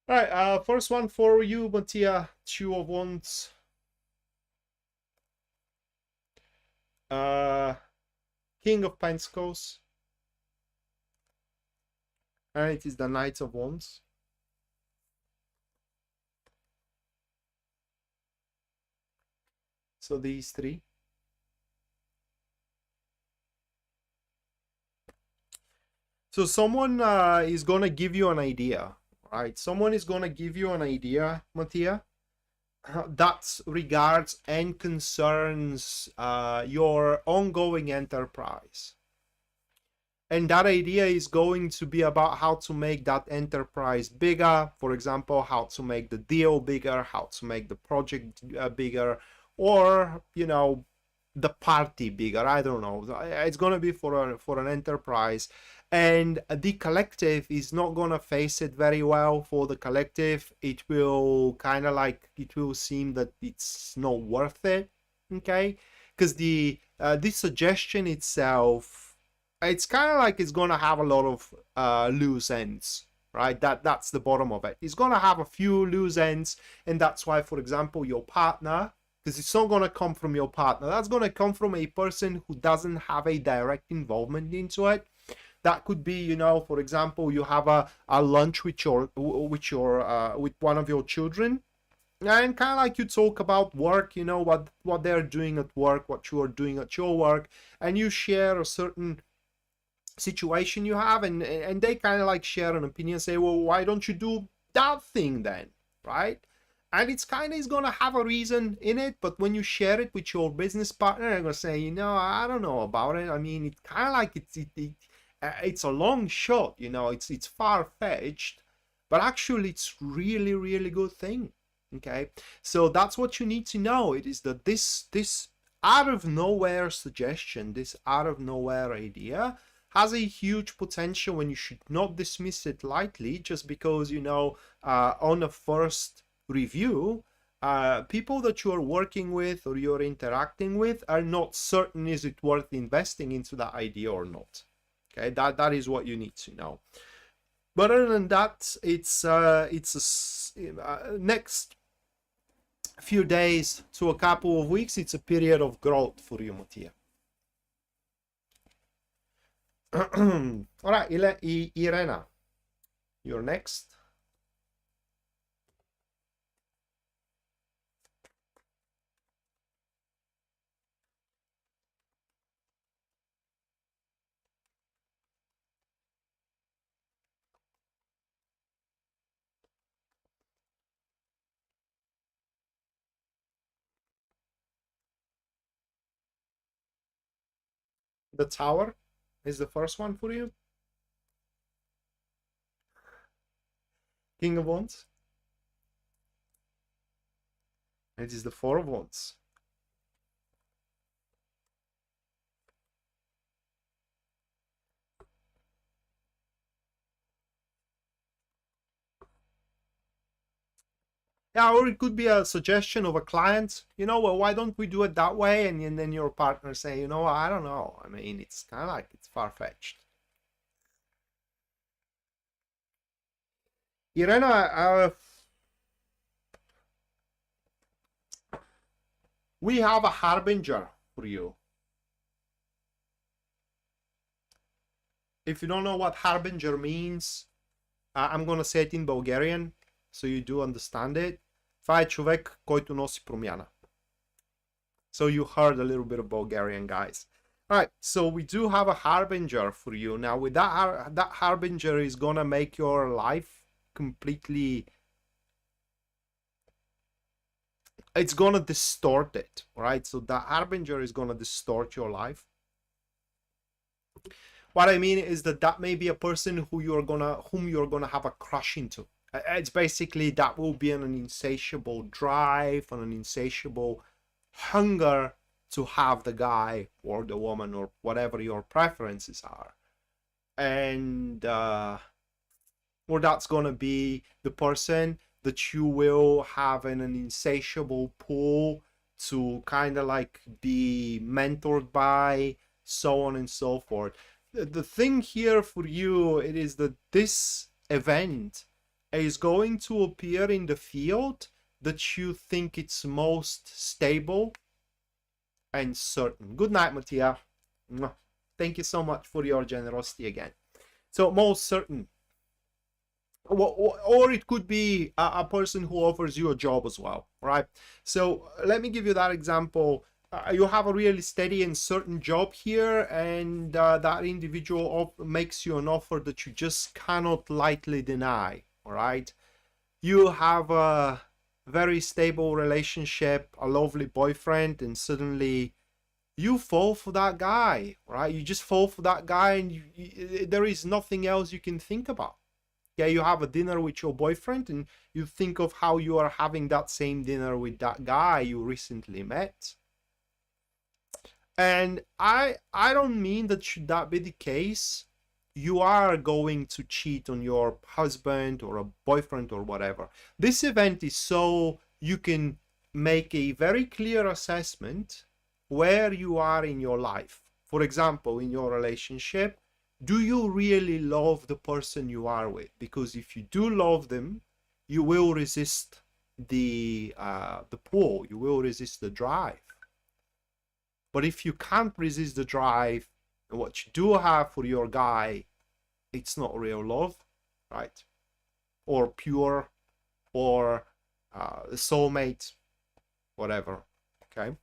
All right, first one for you, Mattia. Two of Wands. King of Pentacles. And it is the Knight of Wands. So these three. So someone is going to give you an idea, right? Someone is going to give you an idea, Mattia, that regards and concerns your ongoing enterprise. And that idea is going to be about how to make that enterprise bigger. For example, how to make the deal bigger, how to make the project bigger, or, you know, the party bigger. I don't know. It's going to be for an enterprise. And the collective is not going to face it very well. For the collective, it will kind of like, it will seem that it's not worth it. Okay, because the this suggestion itself, it's kind of like it's gonna have a lot of loose ends, right? That's the bottom of it. It's gonna have a few loose ends, and that's why, for example, your partner, because it's not gonna come from your partner, that's gonna come from a person who doesn't have a direct involvement into it. That could be, you know, for example, you have a lunch with with one of your children, and kind of like you talk about work, you know, what they're doing at work, what you are doing at your work, and you share a certain situation you have, and they kind of like share an opinion, say, well, why don't you do that thing then, right? And it's kind of is gonna have a reason in it, but when you share it with your business partner, they're gonna say, you know, I don't know about it. I mean, it kind of like it's a long shot, you know, it's far-fetched, but actually it's really, really good thing. Okay, so that's what you need to know. It is that this out of nowhere suggestion, this out of nowhere idea has a huge potential, and you should not dismiss it lightly just because, you know, on a first review, people that you are working with or you're interacting with are not certain is it worth investing into that idea or not. Okay, that is what you need to know. But other than that, it's next few days to a couple of weeks, it's a period of growth for you, Mattia. All right, Irena, you're next. The Tower is the first one for you. King of Wands. It is the Four of Wands. Yeah, or it could be a suggestion of a client. You know, well, why don't we do it that way? And then your partner say, you know, I don't know. I mean, it's kind of like it's far-fetched. Irena, we have a harbinger for you. If you don't know what harbinger means, I'm going to say it in Bulgarian, so you do understand it. Това е човек, който носи промяна. So you heard a little bit of Bulgarian, guys. All right, so we do have a harbinger for you. Now, with that harbinger is going to make your life completely... It's going to distort it, right? So the harbinger is going to distort your life. What I mean is that may be a person whom you're gonna have a crush into. It's basically that will be an insatiable drive and an insatiable hunger to have the guy or the woman or whatever your preferences are, and or that's gonna be the person that you will have an insatiable pull to kind of like be mentored by, so on and so forth. The thing here for you, it is that this event is going to appear in the field that you think it's most stable and certain. Good night, Mattia. Thank you so much for your generosity again. So most certain. Or it could be a person who offers you a job as well, right? So let me give you that example. You have a really steady and certain job here, and that individual makes you an offer that you just cannot lightly deny, all right? You have a very stable relationship, a lovely boyfriend, and suddenly you fall for that guy, right? You just fall for that guy, and there is nothing else you can think about. Yeah, you have a dinner with your boyfriend, and you think of how you are having that same dinner with that guy you recently met. And I don't mean that should that be the case, you are going to cheat on your husband or a boyfriend or whatever. This event is so you can make a very clear assessment where you are in your life. For example, in your relationship, do you really love the person you are with? Because if you do love them, you will resist the pull, you will resist the drive. But if you can't resist the drive, and what you do have for your guy, it's not real love, right? Or pure, or soulmate, whatever, okay?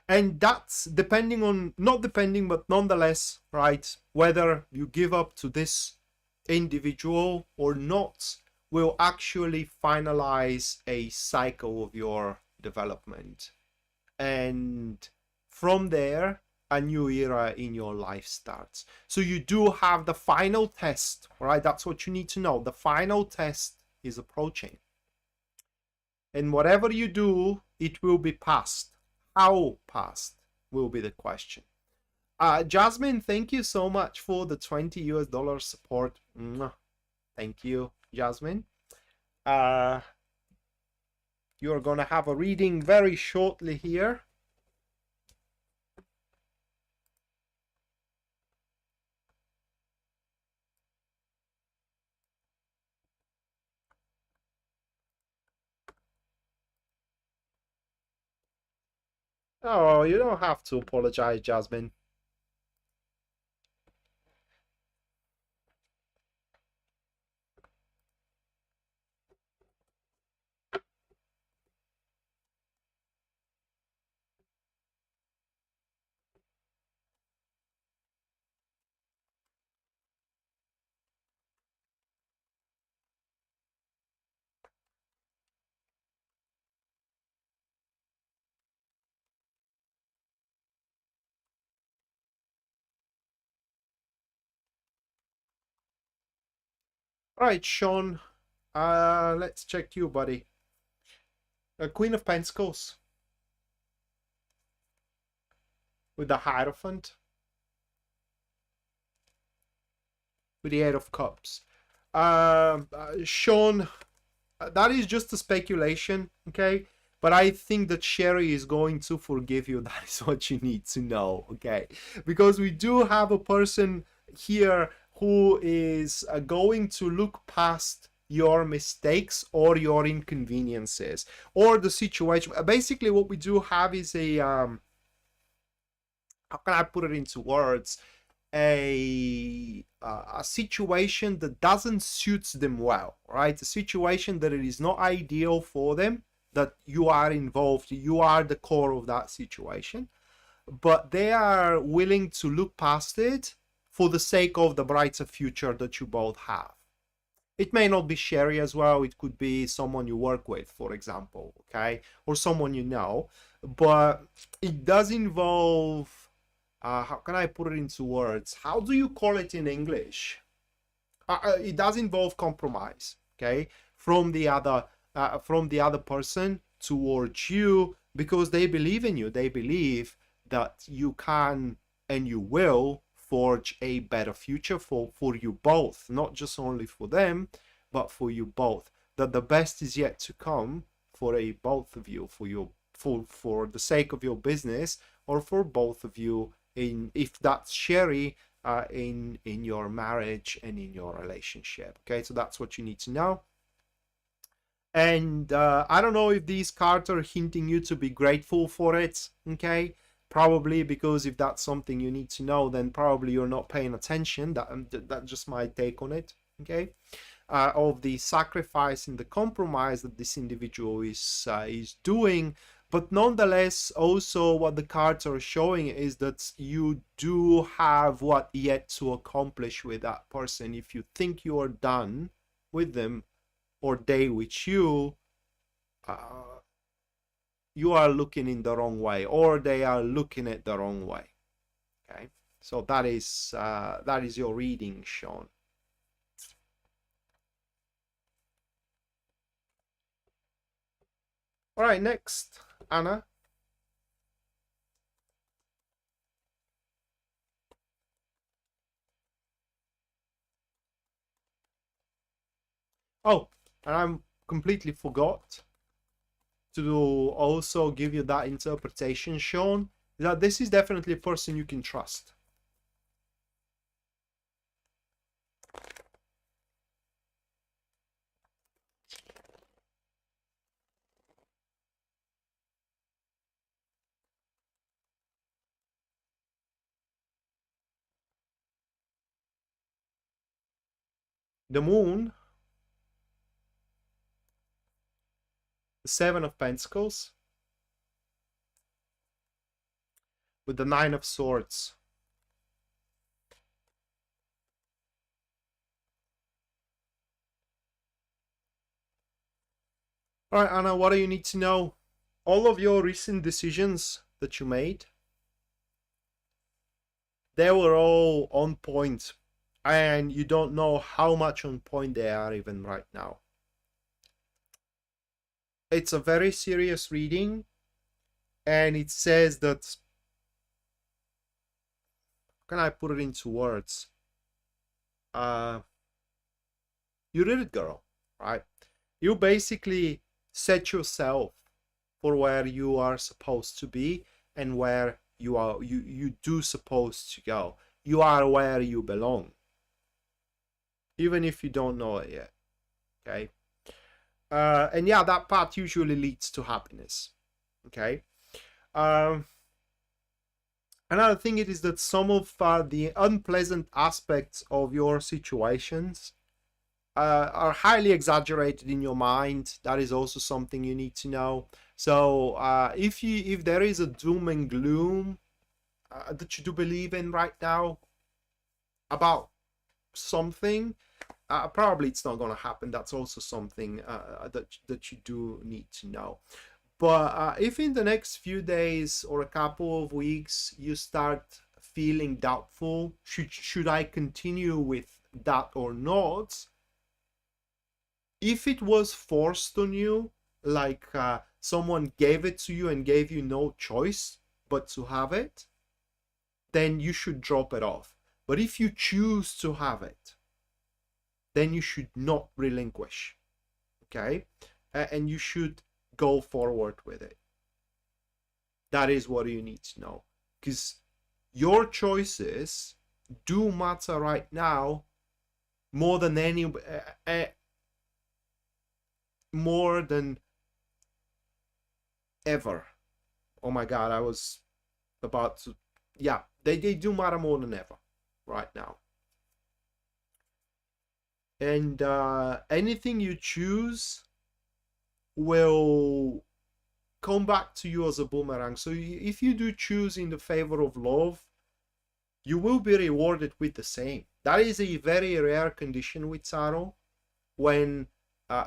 And that's depending on, not depending, but nonetheless, right? Whether you give up to this individual or not will actually finalize a cycle of your development. And from there, a new era in your life starts. So you do have the final test, right? That's what you need to know. The final test is approaching. And whatever you do, it will be passed. How passed will be the question. Jasmine, thank you so much for the $20 support. Thank you, Jasmine. You're gonna have a reading very shortly here. Oh, you don't have to apologize, Jasmine. All right, Sean, let's check you, buddy. Queen of Pentacles with the Hierophant, with the Eight of Cups. Sean, that is just a speculation, okay? But I think that Sherry is going to forgive you. That is what you need to know, okay? Because we do have a person here who is going to look past your mistakes or your inconveniences or the situation. Basically, what we do have is a, how can I put it into words? A situation that doesn't suit them well, right? A situation that it is not ideal for them, that you are involved, you are the core of that situation, but they are willing to look past it for the sake of the brighter future that you both have. It may not be Sherry as well, it could be someone you work with, for example, okay, or someone you know, but it does involve, how can I put it into words? How do you call it in English? It does involve compromise, okay, from the other person towards you, because they believe in you. They believe that you can and you will forge a better future for you both, not just only for them, but for you both. That the best is yet to come for both of you, for the sake of your business, or for both of you, if that's Sherry, in your marriage and in your relationship. Okay, so that's what you need to know. And I don't know if these cards are hinting you to be grateful for it, okay? Probably, because if that's something you need to know, then probably you're not paying attention. That's just my take on it, okay? Of the sacrifice and the compromise that this individual is doing. But nonetheless, also what the cards are showing is that you do have what yet to accomplish with that person. If you think you are done with them, or they with you, you are looking in the wrong way, or they are looking at the wrong way. Okay, so that is your reading, Sean. All right, next, Anna. Oh, and I'm completely forgot to also give you that interpretation, Sean, that this is definitely a person you can trust. The Moon, the Seven of Pentacles, with the Nine of Swords. All right, Anna, what do you need to know? All of your recent decisions that you made, they were all on point, and you don't know how much on point they are even right now. It's a very serious reading, and it says that, how can I put it into words? You did it, girl, right? You basically set yourself for where you are supposed to be and where you do supposed to go. You are where you belong, even if you don't know it yet. Okay, and yeah, that path usually leads to happiness. Okay. Another thing it is that some of the unpleasant aspects of your situations are highly exaggerated in your mind. That is also something you need to know. So if there is a doom and gloom that you do believe in right now about something, probably it's not going to happen. That's also something that you do need to know. But if in the next few days or a couple of weeks you start feeling doubtful, should I continue with that or not? If it was forced on you, like someone gave it to you and gave you no choice but to have it, then you should drop it off. But if you choose to have it, then you should not relinquish, okay? And you should go forward with it. That is what you need to know, because your choices do matter right now more than any more than ever. Oh my god, I was about to, yeah, they do matter more than ever right now. And anything you choose will come back to you as a boomerang. So if you do choose in the favor of love, you will be rewarded with the same. That is a very rare condition with tarot, when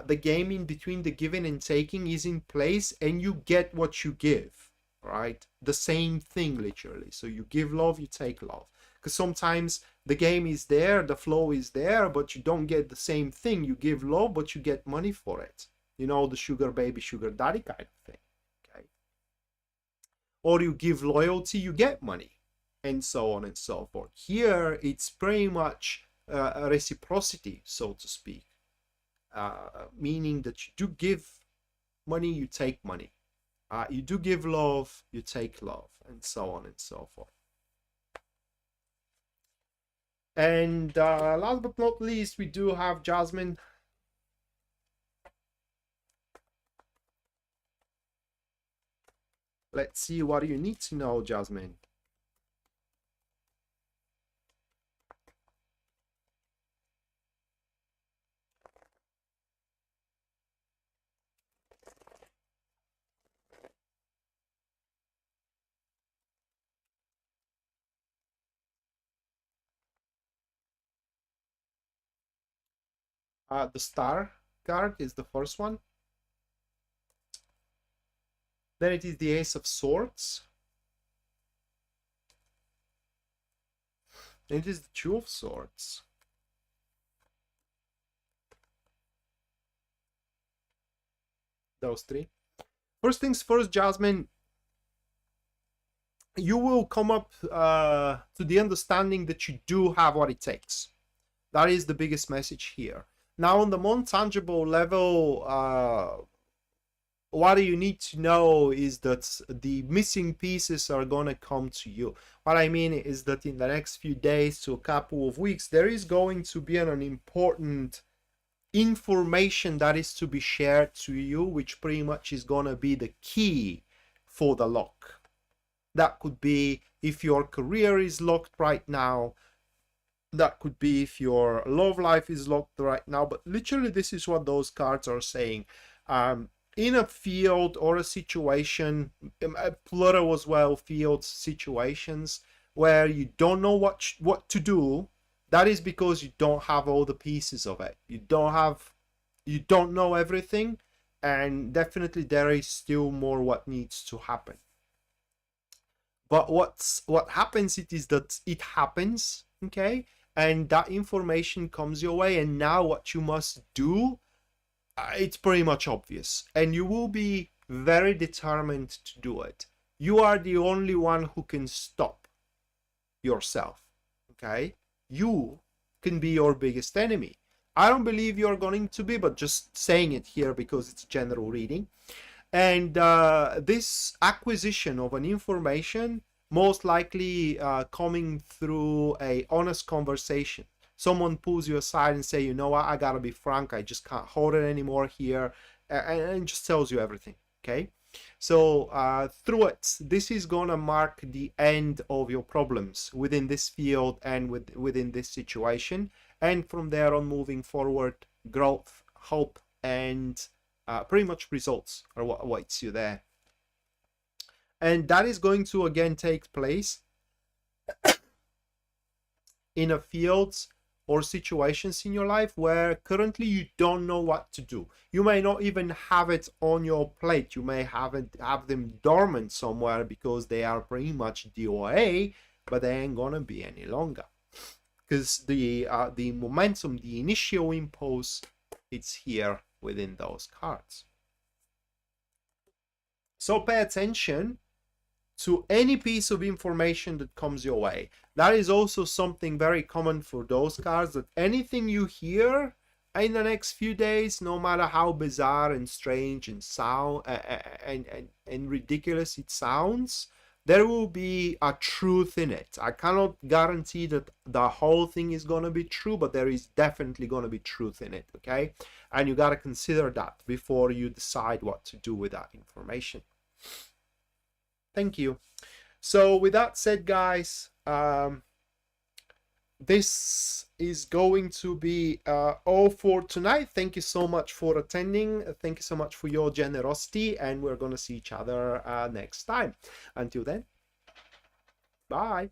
the game in between the giving and taking is in place and you get what you give, right? The same thing, literally. So you give love, you take love. Because sometimes the game is there, the flow is there, but you don't get the same thing. You give love, but you get money for it. You know, the sugar baby, sugar daddy kind of thing, okay? Or you give loyalty, you get money, and so on and so forth. Here, it's pretty much a reciprocity, so to speak. Meaning that you do give money, you take money. You do give love, you take love, and so on and so forth. And last but not least, we do have Jasmine. Let's see what you need to know, Jasmine. The Star card is the first one. Then it is the Ace of Swords. Then it is the Two of Swords. Those three. First things first, Jasmine, you will come up to the understanding that you do have what it takes. That is the biggest message here. Now, on the non-tangible level, what you need to know is that the missing pieces are going to come to you. What I mean is that in the next few days to a couple of weeks, there is going to be an important information that is to be shared to you, which pretty much is going to be the key for the lock. That could be if your career is locked right now. That could be if your love life is locked right now. But literally, this is what those cards are saying. In a field or a situation, plural as well, field situations where you don't know what to do, that is because you don't have all the pieces of it. You don't know everything, and definitely there is still more what needs to happen. But what happens is that it happens, okay? And that information comes your way, and now what you must do, it's pretty much obvious, and you will be very determined to do it. You are the only one who can stop yourself, okay? You can be your biggest enemy. I don't believe you're going to be, but just saying it here because it's general reading. And this acquisition of an information, most likely coming through a honest conversation. Someone pulls you aside and say, you know what, I gotta be frank, I just can't hold it anymore here, and just tells you everything, okay? So through it, this is gonna mark the end of your problems within this field and within this situation, and from there on moving forward, growth, hope, and pretty much results are what awaits you there. And that is going to again take place in a field or situations in your life where currently you don't know what to do. You may not even have it on your plate. You may have them dormant somewhere because they are pretty much DOA, but they ain't gonna be any longer. Because the momentum, the initial impulse it's here within those cards. So pay attention to any piece of information that comes your way. That is also something very common for those cards, that anything you hear in the next few days, no matter how bizarre and strange and sound and ridiculous it sounds, there will be a truth in it. I cannot guarantee that the whole thing is going to be true, but there is definitely going to be truth in it, okay? And you got to consider that before you decide what to do with that information. Thank you. So with that said, guys, this is going to be all for tonight. Thank you so much for attending. Thank you so much for your generosity, and we're going to see each other next time. Until then, bye.